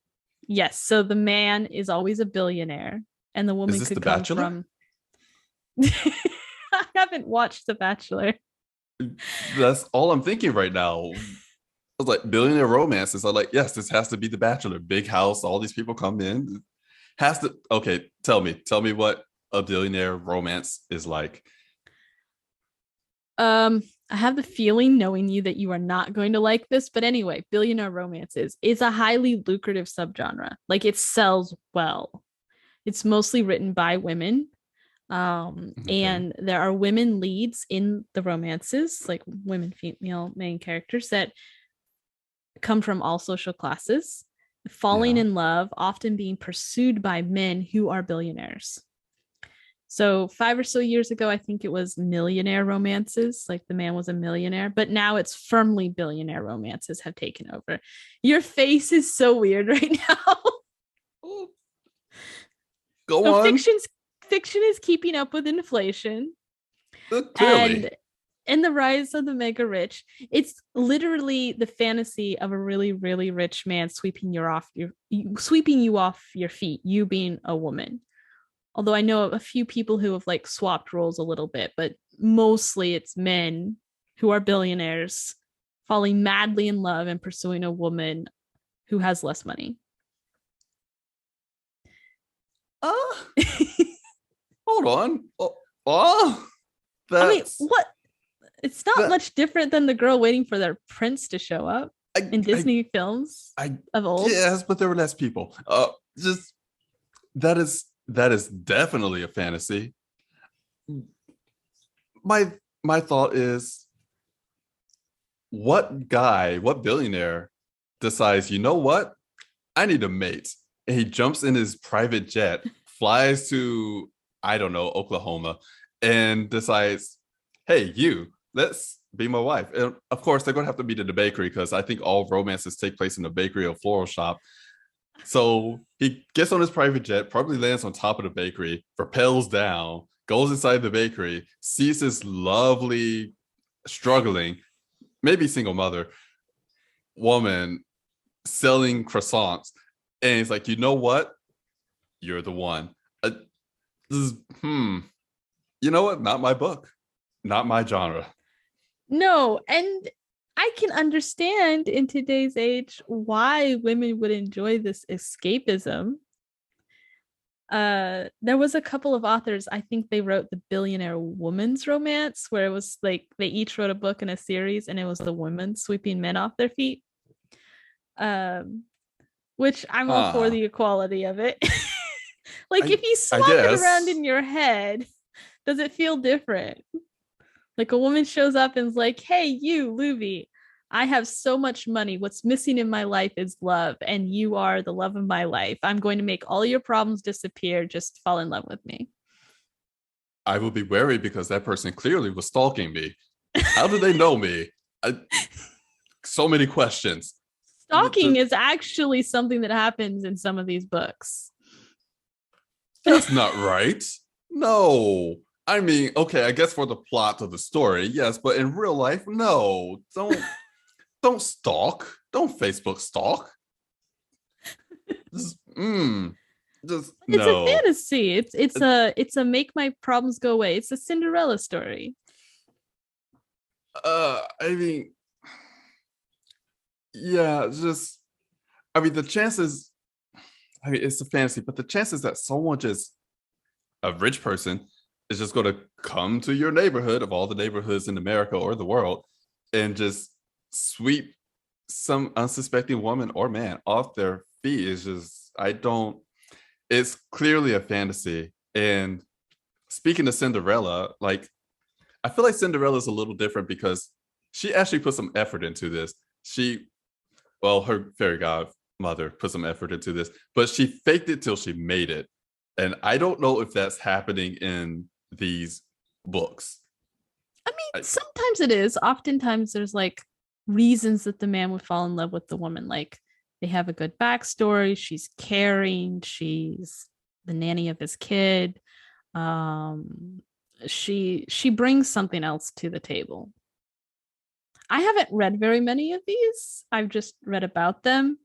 Yes. So the man is always a billionaire, and the woman could come Bachelor? from. I haven't watched The Bachelor. That's all I'm thinking right now. I was like, billionaire romances. I'm like, yes, this has to be The Bachelor. Big house, all these people come in. Has to okay, tell me what a billionaire romance is like. I have the feeling, knowing you, that you are not going to like this. But anyway, billionaire romances is a highly lucrative subgenre. Like it sells well. It's mostly written by women. Okay. And there are women leads in the romances, like women, female main characters that come from all social classes, falling Yeah. in love, often being pursued by men who are billionaires. So 5 or so years ago, I think it was millionaire romances, like the man was a millionaire, but now it's firmly billionaire romances have taken over. Your face is so weird right now. Go So on. fiction is keeping up with inflation, and Clearly. in the rise of the mega rich, it's literally the fantasy of a really, really rich man sweeping you off your feet, you being a woman. Although I know a few people who have like swapped roles a little bit, but mostly it's men who are billionaires falling madly in love and pursuing a woman who has less money. Uh, hold on. Oh, I mean, that's what? It's not that much different than the girl waiting for their prince to show up I in I Disney films I of old. guess, but there were less people. Just that is definitely a fantasy. My my thought is, what billionaire decides, you know what? I need a mate. And he jumps in his private jet, flies to, I don't know, Oklahoma, and decides, hey, you, let's be my wife. And of course, they're going to have to meet in the bakery because I think all romances take place in the bakery or floral shop. So he gets on his private jet, probably lands on top of the bakery, propels down, goes inside the bakery, sees this lovely, struggling, maybe single mother woman selling croissants. And he's like, you know what? You're the one. This is, you know what? Not my book, not my genre. No, and I can understand in today's age why women would enjoy this escapism. There was a couple of authors, I think they wrote the billionaire woman's romance, where it was like they each wrote a book in a series and it was the women sweeping men off their feet. Um, which I'm all for Huh. the equality of it. Like I if you I swap it around guess in your head, does it feel different? Like a woman shows up and is like, hey, you, Louvie, I have so much money. What's missing in my life is love, and you are the love of my life. I'm going to make all your problems disappear. Just fall in love with me. I will be wary because that person clearly was stalking me. How do they know me? So many questions. Stalking is actually something that happens in some of these books. That's not right. No. I mean, okay, I guess for the plot of the story, yes, but in real life, no. Don't stalk. Don't Facebook stalk. Just, just It's a no. fantasy. It's a make my problems go away. It's a Cinderella story. I mean, yeah, just I mean the chances, I mean it's a fantasy, but the chances that someone just a rich person is just going to come to your neighborhood of all the neighborhoods in America or the world and just sweep some unsuspecting woman or man off their feet is just, I don't, it's clearly a fantasy. And speaking of Cinderella, like, I feel like Cinderella is a little different because she actually put some effort into this. Her fairy godmother put some effort into this, but she faked it till she made it. And I don't know if that's happening in these books. I mean, I, sometimes it is. Oftentimes there's like reasons that the man would fall in love with the woman. Like they have a good backstory. She's caring. She's the nanny of his kid. Um, she brings something else to the table. I haven't read very many of these. I've just read about them.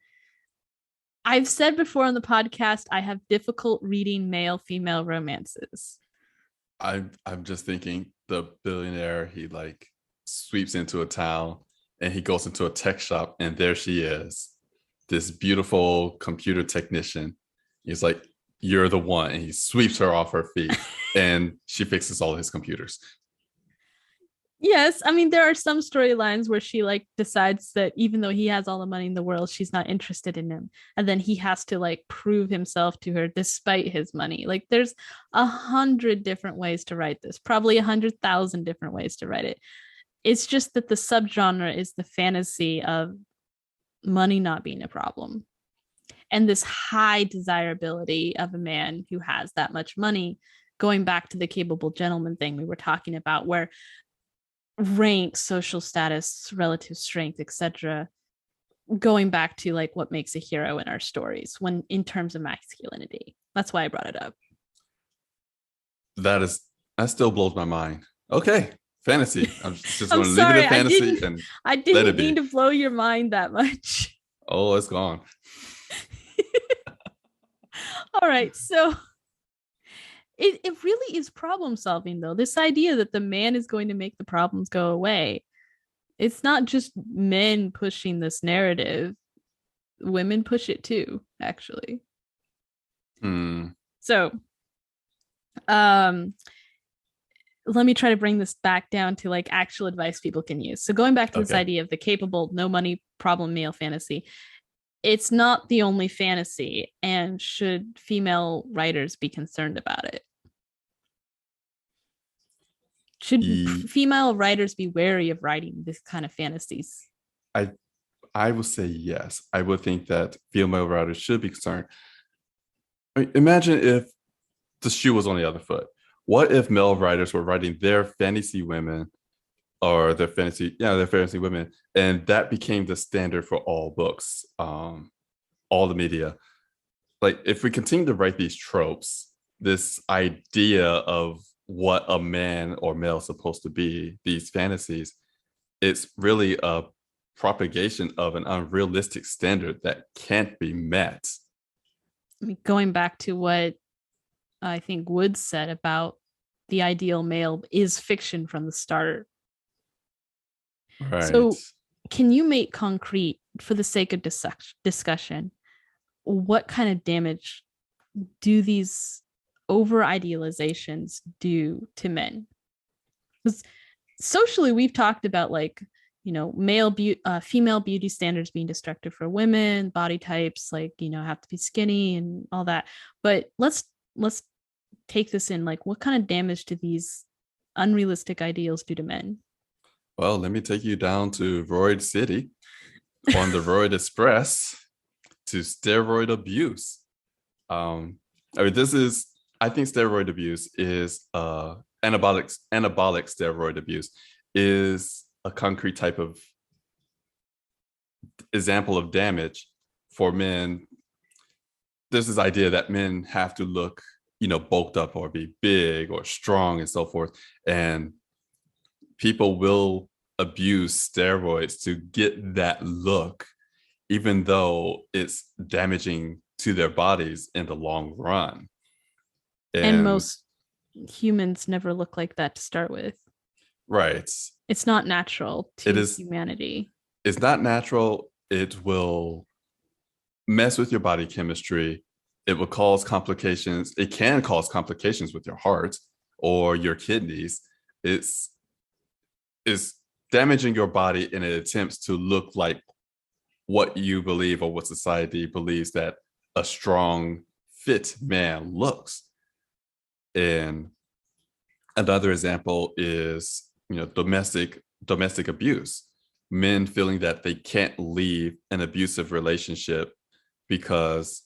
I've said before on the podcast, I have difficult reading male female romances. I'm just thinking the billionaire, he like sweeps into a town and he goes into a tech shop and there she is, this beautiful computer technician. He's like, you're the one. And he sweeps her off her feet and she fixes all his computers. Yes, I mean there are some storylines where she like decides that even though he has all the money in the world, she's not interested in him, and then he has to like prove himself to her despite his money. Like there's 100 different ways to write this, probably 100,000 different ways to write it. It's just that the subgenre is the fantasy of money not being a problem, and this high desirability of a man who has that much money. Going back to the capable gentleman thing we were talking about, where rank, social status, relative strength, etc., going back to like what makes a hero in our stories when in terms of masculinity. That's why I brought it up. That is, that still blows my mind. Okay, fantasy. I'm just I'm going to leave it sorry, at fantasy and I let didn't it mean be. to blow your mind that much. Oh, it's gone. All right, so it really is problem solving though. This idea that the man is going to make the problems go away. It's not just men pushing this narrative. Women push it too, actually. Hmm. So, um, let me try to bring this back down to like actual advice people can use. So, going back to this Okay. idea of the capable, no money problem male fantasy, it's not the only fantasy. And should female writers be concerned about it? Should E- female writers be wary of writing this kind of fantasies? I I would say yes. I would think that female writers should be concerned. I mean, imagine if the shoe was on the other foot. What if male writers were writing their fantasy women or their fantasy women, and that became the standard for all books, all the media. Like if we continue to write these tropes, this idea of what a man or male is supposed to be, these fantasies, it's really a propagation of an unrealistic standard that can't be met. I mean, going back to what I think Wood said about the ideal male is fiction from the start. Right. So, can you make concrete, for the sake of discussion, what kind of damage do these over idealizations do to men? Because socially, we've talked about like, female beauty standards being destructive for women, body types like have to be skinny and all that. But let's take this in, like what kind of damage do these unrealistic ideals do to men? Well, let me take you down to Roid City on the Roid Express to steroid abuse. Um, I mean, I think steroid abuse is anabolic steroid abuse is a concrete type of example of damage for men. There's this idea that men have to look, bulked up or be big or strong and so forth. And people will abuse steroids to get that look, even though it's damaging to their bodies in the long run. And And most humans never look like that to start with. right, It's not natural it to is. humanity. It's not natural. It will mess with your body chemistry. It will cause complications. It can cause complications with your heart or your kidneys. It's is damaging your body in an attempt to look like what you believe or what society believes that a strong, fit man looks. And another example is, domestic abuse. Men feeling that they can't leave an abusive relationship because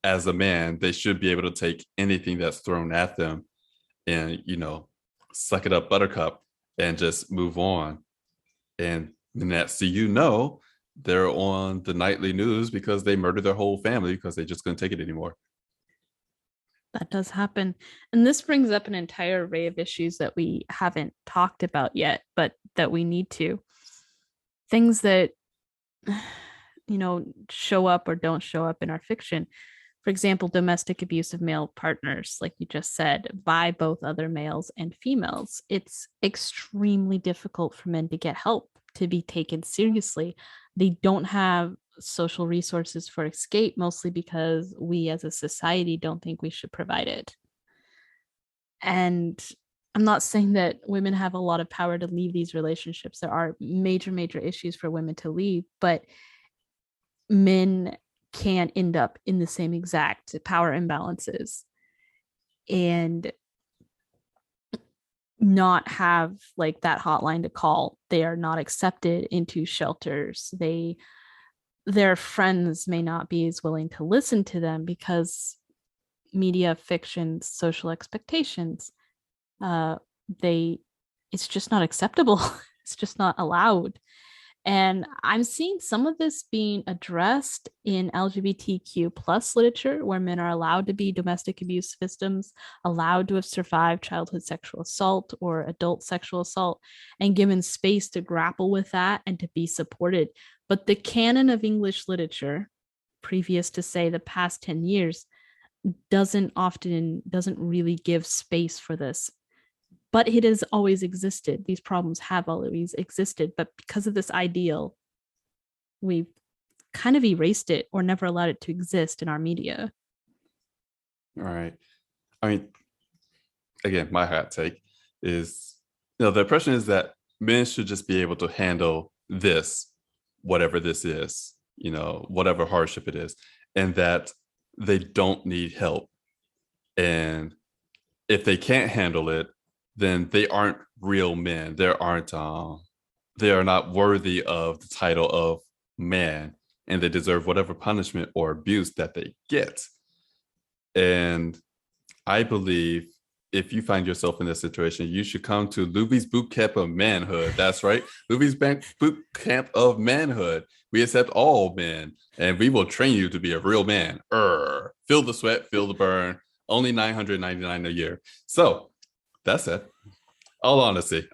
as a man, they should be able to take anything that's thrown at them and, suck it up buttercup and just move on. And the next thing you know, they're on the nightly news because they murdered their whole family because they just couldn't take it anymore. That does happen. And this brings up an entire array of issues that we haven't talked about yet, but that we need to. Things that, show up or don't show up in our fiction. For example, domestic abuse of male partners, like you just said, by both other males and females. It's extremely difficult for men to get help, to be taken seriously. They don't have social resources for escape, mostly because we as a society don't think we should provide it. And I'm not saying that women have a lot of power to leave these relationships. There are major, major issues for women to leave, but men can end up in the same exact power imbalances and not have like that hotline to call. They are not accepted into shelters. Their friends may not be as willing to listen to them because media, fiction, social expectations, they it's just not acceptable. It's just not allowed. And I'm seeing some of this being addressed in LGBTQ plus literature, where men are allowed to be domestic abuse victims, allowed to have survived childhood sexual assault or adult sexual assault, and given space to grapple with that and to be supported. But the canon of English literature, previous to say the past 10 years, doesn't really give space for this, but it has always existed. These problems have always existed, but because of this ideal, we kind of erased it or never allowed it to exist in our media. All right. I mean, again, my hot take is, the impression is that men should just be able to handle this, whatever this is, whatever hardship it is, and that they don't need help. And if they can't handle it, then they aren't real men. They are not worthy of the title of man, and they deserve whatever punishment or abuse that they get. And I believe if you find yourself in this situation, you should come to Louvie's boot camp of manhood. That's right. Louvie's boot camp of manhood. We accept all men, and we will train you to be a real man. Feel the sweat, feel the burn. Only $999 a year. So that's it. All honesty,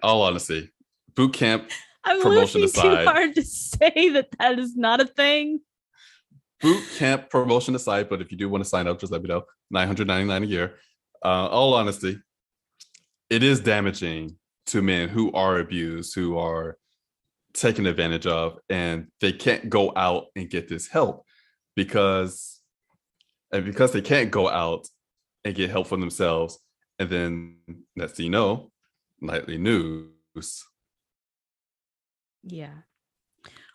boot camp I'm promotion looking aside. too hard to say that is not a thing. Boot camp promotion aside, but if you do want to sign up, just let me know. $999 a year. All honesty, it is damaging to men who are abused, who are taken advantage of, and they can't go out and get this help because they can't go out and get help for themselves. And then next thing you know, nightly news. Yeah.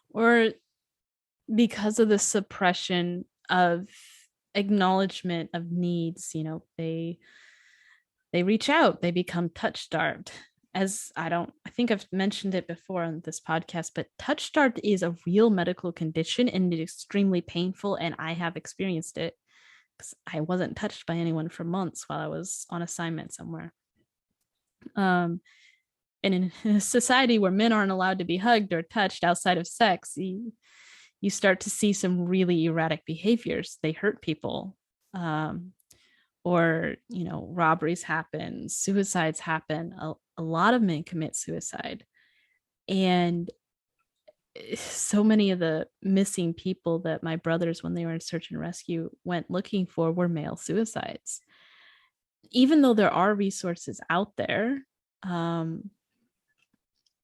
Or because of the suppression of acknowledgement of needs, they reach out, they become touch starved. As I think I've mentioned it before on this podcast, but touch starved is a real medical condition and it's extremely painful. And I have experienced it because I wasn't touched by anyone for months while I was on assignment somewhere. And in a society where men aren't allowed to be hugged or touched outside of sex, you start to see some really erratic behaviors. They hurt people. Or robberies happen, suicides happen. A lot of men commit suicide, and so many of the missing people that my brothers, when they were in search and rescue, went looking for were male suicides. Even though there are resources out there,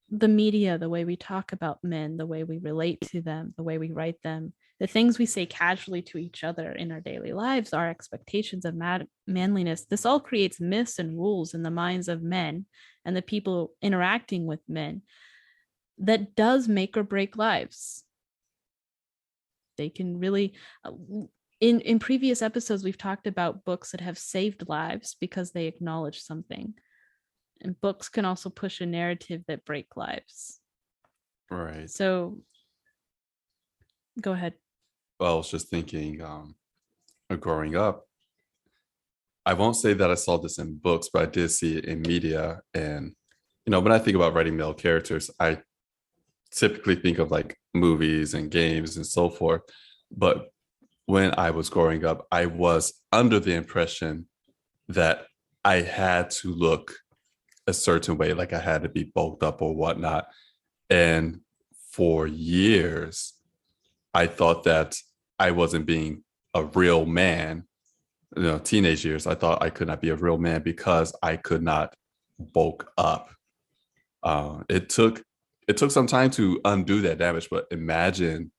the media, the way we talk about men, the way we relate to them, the way we write them, the things we say casually to each other in our daily lives, our expectations of manliness, this all creates myths and rules in the minds of men and the people interacting with men that does make or break lives. They can really, in previous episodes, we've talked about books that have saved lives because they acknowledge something. And books can also push a narrative that break lives. Right. So go ahead. Well, I was just thinking, growing up, I won't say that I saw this in books, but I did see it in media. And, when I think about writing male characters, I typically think of like movies and games and so forth. But when I was growing up, I was under the impression that I had to look a certain way, like I had to be bulked up or whatnot. And for years, I thought that I wasn't being a real man. Teenage years, I thought I could not be a real man because I could not bulk up. It took some time to undo that damage, but imagine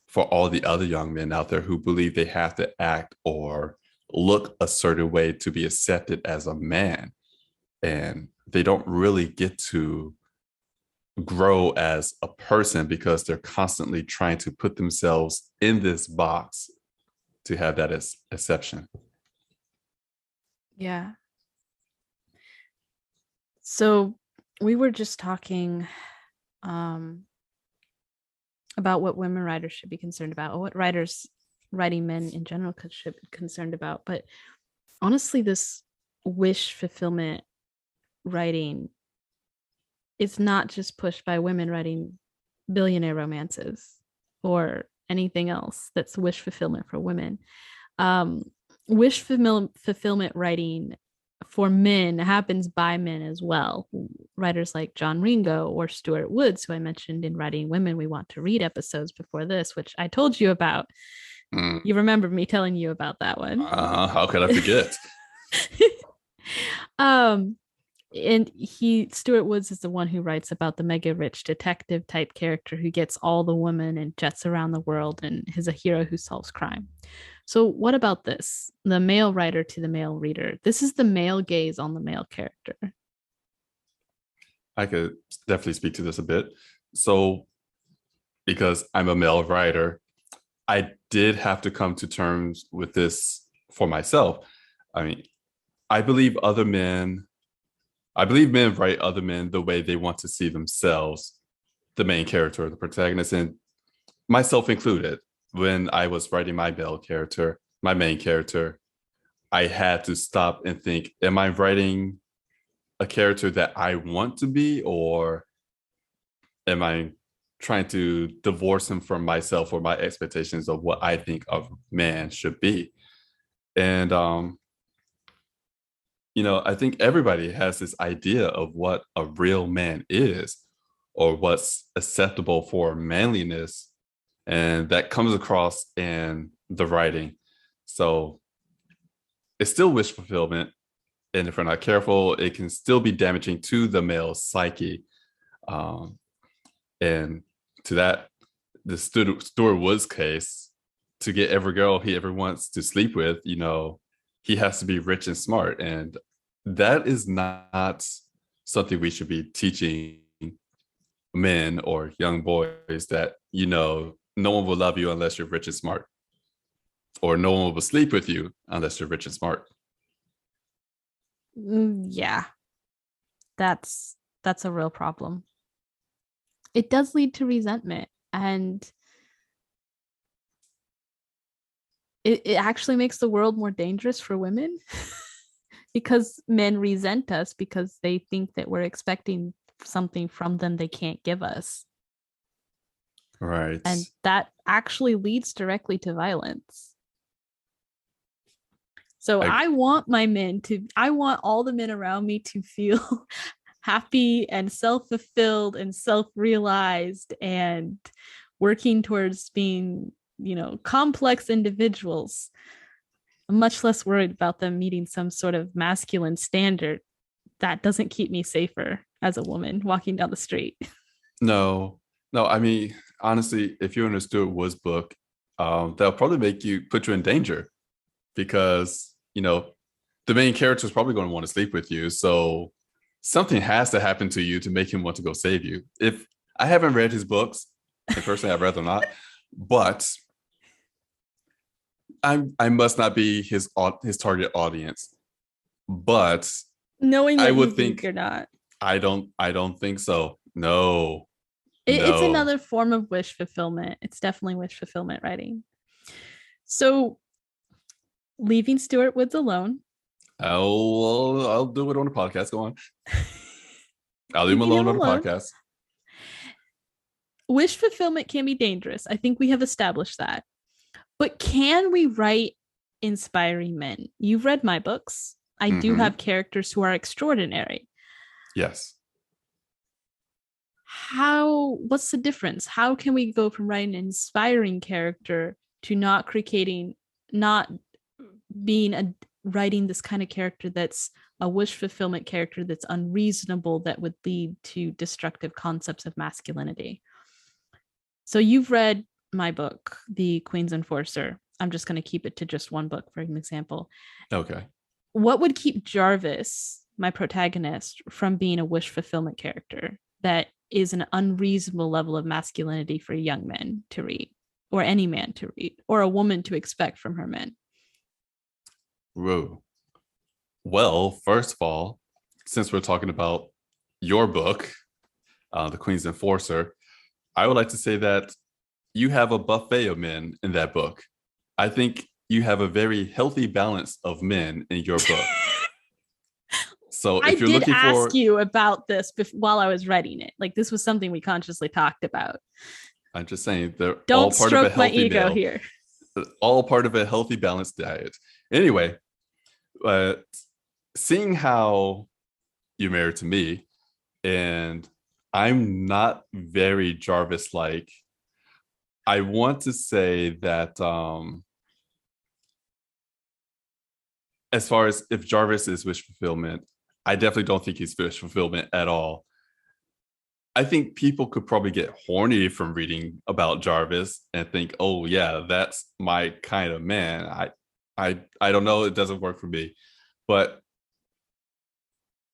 for all the other young men out there who believe they have to act or look a certain way to be accepted as a man. And they don't really get to grow as a person because they're constantly trying to put themselves in this box to have that as exception. Yeah. So we were just talking about what women writers should be concerned about, or what writers writing men in general should be concerned about. But honestly, this wish fulfillment writing is not just pushed by women writing billionaire romances or anything else that's wish fulfillment for women. Um, wish fulfillment writing for men happens by men as well. Writers like John Ringo or Stuart Woods, who I mentioned in Writing Women We Want to Read episodes before this, which I told you about. Mm. You remember me telling you about that one. How could I forget? And Stuart Woods is the one who writes about the mega rich detective type character who gets all the women and jets around the world and is a hero who solves crime. So what about this? The male writer to the male reader. This is the male gaze on the male character. I could definitely speak to this a bit. So, because I'm a male writer, I did have to come to terms with this for myself. I mean, I believe men write other men the way they want to see themselves, the main character or the protagonist, and myself included. When I was writing my main character, I had to stop and think, am I writing a character that I want to be, or am I trying to divorce him from myself or my expectations of what I think a man should be? And I think everybody has this idea of what a real man is or what's acceptable for manliness. And that comes across in the writing. So it's still wish fulfillment. And if we're not careful, it can still be damaging to the male psyche. And to that, the Stuart Woods case, to get every girl he ever wants to sleep with, he has to be rich and smart. And that is not something we should be teaching men or young boys, that, no one will love you unless you're rich and smart, or no one will sleep with you unless you're rich and smart. Yeah, that's a real problem. It does lead to resentment, and it actually makes the world more dangerous for women because men resent us because they think that we're expecting something from them they can't give us. Right. And that actually leads directly to violence. So I want all the men around me to feel happy and self-fulfilled and self-realized and working towards being, complex individuals. I'm much less worried about them meeting some sort of masculine standard that doesn't keep me safer as a woman walking down the street. No, I mean, honestly, if you're in a Stuart Woods book, that'll probably put you in danger, because, the main character is probably going to want to sleep with you. So something has to happen to you to make him want to go save you. If I haven't read his books, and personally, I'd rather not, but I must not be his target audience. But knowing that I you would think think you're not. I don't think so. No. It's No. another form of wish fulfillment. It's definitely wish fulfillment writing. So leaving Stuart Woods alone. I'll do it on the podcast. Go on. I'll leave him Leaving alone him on the alone. podcast. Wish fulfillment can be dangerous. I think we have established that. But can we write inspiring men? You've read my books. I do have characters who are extraordinary. Yes. What's the difference? How can we go from writing an inspiring character to not writing this kind of character that's a wish fulfillment character that's unreasonable, that would lead to destructive concepts of masculinity? So you've read my book, The Queen's Enforcer, I'm just going to keep it to just one book for an example. Okay. What would keep Jarvis, my protagonist, from being a wish fulfillment character that is an unreasonable level of masculinity for young men to read, or any man to read, or a woman to expect from her men? Whoa. Well, first of all, since we're talking about your book, The Queen's Enforcer, I would like to say that you have a buffet of men in that book. I think you have a very healthy balance of men in your book. So I if you're did looking ask for, you about this while I was writing it. Like, this was something we consciously talked about. I'm just saying they're all Don't part of a stroke my healthy ego meal, here. all part of a healthy, balanced diet. Anyway, uh, seeing how you're married to me and I'm not very Jarvis like, I want to say that as far as if Jarvis is wish fulfillment, I definitely don't think he's wish fulfillment at all. I think people could probably get horny from reading about Jarvis and think, "Oh yeah, that's my kind of man." I don't know, it doesn't work for me. But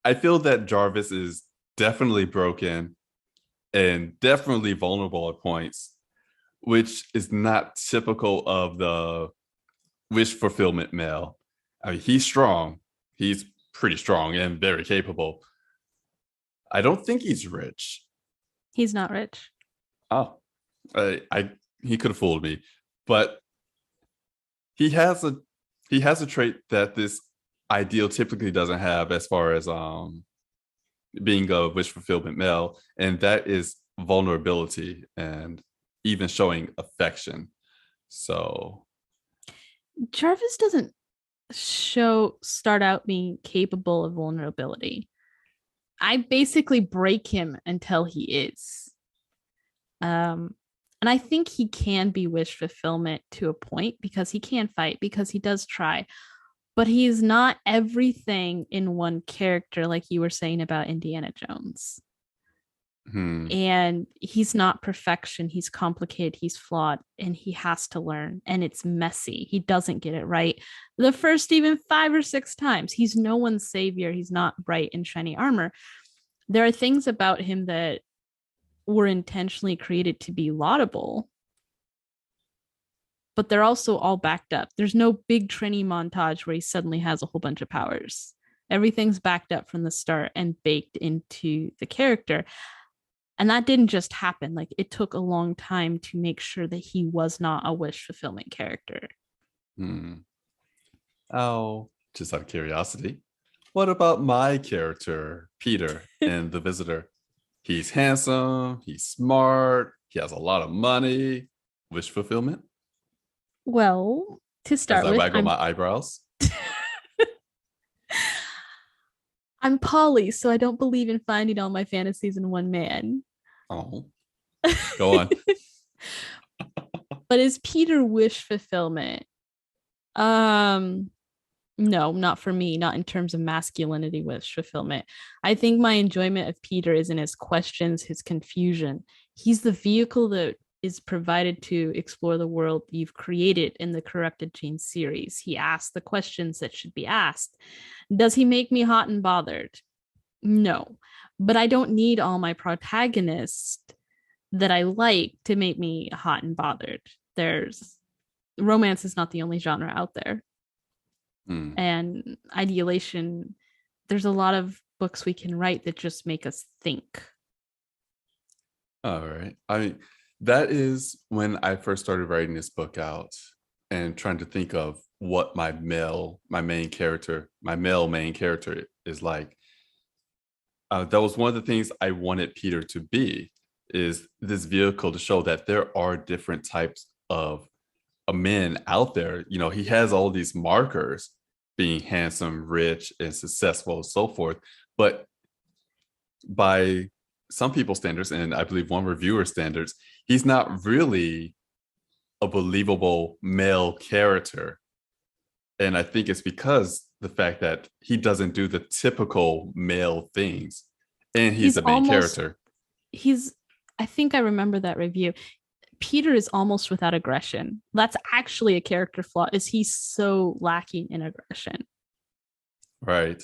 I feel that Jarvis is definitely broken and definitely vulnerable at points, which is not typical of the wish fulfillment male. I mean, he's strong. He's pretty strong and very capable. I don't think he's rich. He's not rich. Oh, I he could have fooled me, but he has a he has a trait that this ideal typically doesn't have as far as being a wish fulfillment male, and that is vulnerability and even showing affection. So, Jarvis doesn't start out being capable of vulnerability. I basically break him until he is. And I think he can be wish fulfillment to a point because he can fight, because he does try, but he is not everything in one character, like you were saying about Indiana Jones. And he's not perfection. He's complicated, he's flawed, and he has to learn. And it's messy. He doesn't get it right the first even 5 or 6 times. He's no one's savior. He's not bright in shiny armor. There are things about him that were intentionally created to be laudable, but they're also all backed up. There's no big training montage where he suddenly has a whole bunch of powers. Everything's backed up from the start and baked into the character. And that didn't just happen. Like, it took a long time to make sure that he was not a wish fulfillment character. Oh, just out of curiosity, what about my character, Peter, in The Visitor? He's handsome, he's smart, he has a lot of money. Wish fulfillment? Well, to As start I with, waggle my eyebrows. I'm poly, so I don't believe in finding all my fantasies in one man. Oh, go on. But is Peter wish fulfillment? Um, no, not for me, not in terms of masculinity wish fulfillment. I think my enjoyment of Peter is in his questions, his confusion. He's the vehicle that is provided to explore the world you've created in the Corrupted Genes series. He asks the questions that should be asked. Does he make me hot and bothered? No, but I don't need all my protagonists that I like to make me hot and bothered. There's romance is not the only genre out there. And ideation, there's a lot of books we can write that just make us think. All right. I mean, that is when I first started writing this book out and trying to think of what my male main character is like. That was one of the things I wanted Peter to be, is this vehicle to show that there are different types of men out there. You know, he has all these markers, being handsome, rich, and successful, and so forth. But by some people's standards, and I believe one reviewer standards, he's not really a believable male character. And I think it's because the fact that he doesn't do the typical male things, and he's the main character. He's I think I remember that review. Peter is almost without aggression. That's actually a character flaw, is he's so lacking in aggression. Right.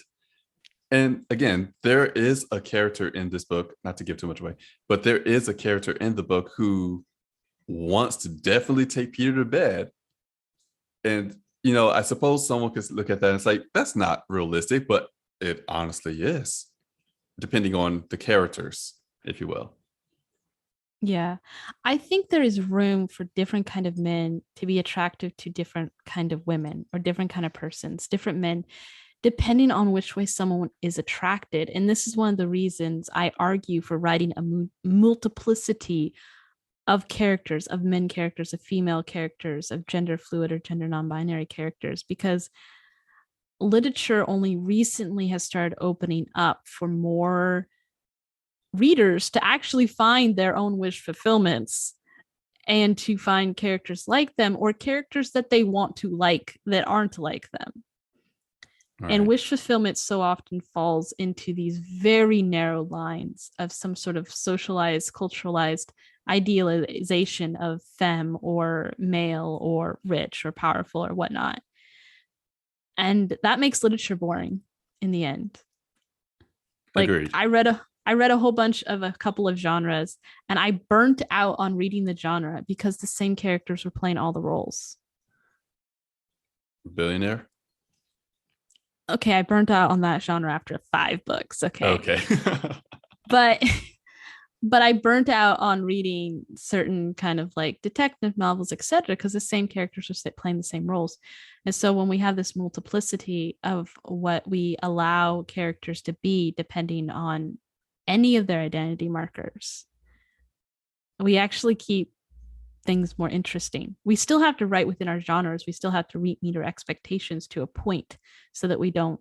And again, there is a character in this book, not to give too much away, but there is a character in the book who wants to definitely take Peter to bed. And, I suppose someone could look at that and it's like, that's not realistic, but it honestly is, depending on the characters, if you will. Yeah. I think there is room for different kind of men to be attractive to different kind of women or different kind of persons, different men, depending on which way someone is attracted. And this is one of the reasons I argue for writing a multiplicity of characters, of men characters, of female characters, of gender fluid or gender non-binary characters, because literature only recently has started opening up for more readers to actually find their own wish fulfillments and to find characters like them or characters that they want to like that aren't like them. Right. And wish fulfillment so often falls into these very narrow lines of some sort of socialized, culturalized idealization of femme or male or rich or powerful or whatnot. And that makes literature boring in the end. Like, agreed. I read a whole bunch of a couple of genres and I burnt out on reading the genre because the same characters were playing all the roles. Billionaire? Okay, I burnt out on that genre after 5 books. Okay. but I burnt out on reading certain kind of like detective novels, etc., because the same characters are playing the same roles. And so when we have this multiplicity of what we allow characters to be depending on any of their identity markers, we actually keep things more interesting. We still have to write within our genres. We still have to meet our expectations to a point so that we don't,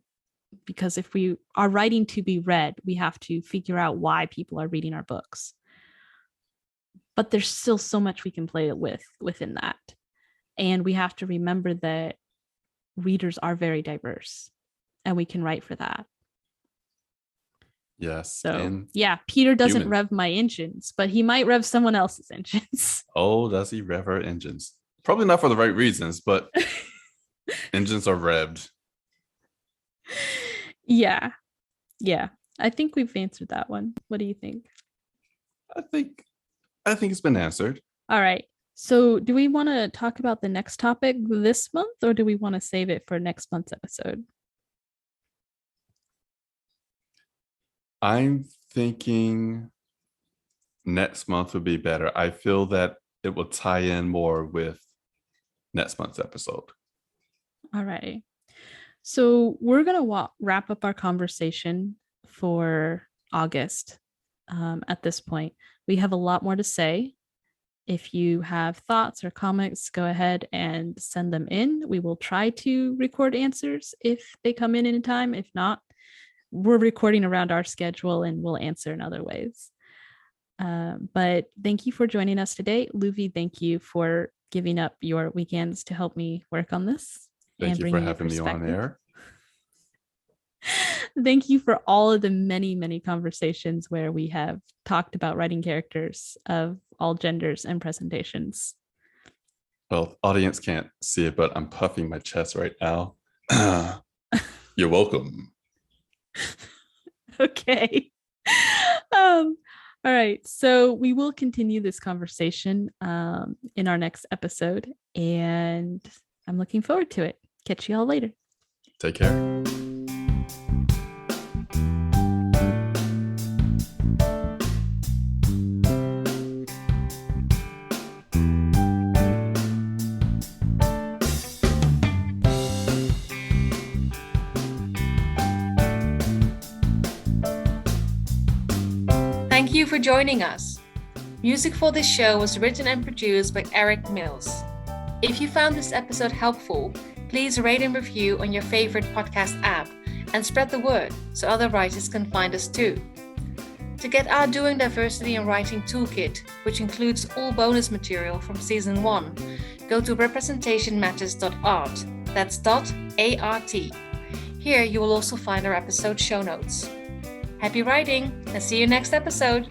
because if we are writing to be read, we have to figure out why people are reading our books. But there's still so much we can play within that. And we have to remember that readers are very diverse and we can write for that. Yes. So yeah, Peter doesn't rev my engines, but he might rev someone else's engines. Oh, does he rev our engines? Probably not for the right reasons, but engines are revved. Yeah. I think we've answered that one. What do you think? I think it's been answered. All right. So do we want to talk about the next topic this month or do we want to save it for next month's episode? I'm thinking next month would be better. I feel that it will tie in more with next month's episode. All right. So we're going to wrap up our conversation for August. At this point, we have a lot more to say. If you have thoughts or comments, go ahead and send them in. We will try to record answers if they come in time. If not, we're recording around our schedule and we'll answer in other ways. But thank you for joining us today. Louvie, thank you for giving up your weekends to help me work on this. Thank you for having me on air. Thank you for all of the many, many conversations where we have talked about writing characters of all genders and presentations. Well, audience can't see it, but I'm puffing my chest right now. You're welcome. Okay. All right. So we will continue this conversation in our next episode, and I'm looking forward to it. Catch you all later. Take care. Thank you for joining us. Music for this show was written and produced by Eric Mills. If you found this episode helpful, please rate and review on your favorite podcast app and spread the word so other writers can find us too. To get our Doing Diversity in Writing Toolkit, which includes all bonus material from Season 1, go to representationmatters.art. That's .art. Here you will also find our episode show notes. Happy writing and see you next episode!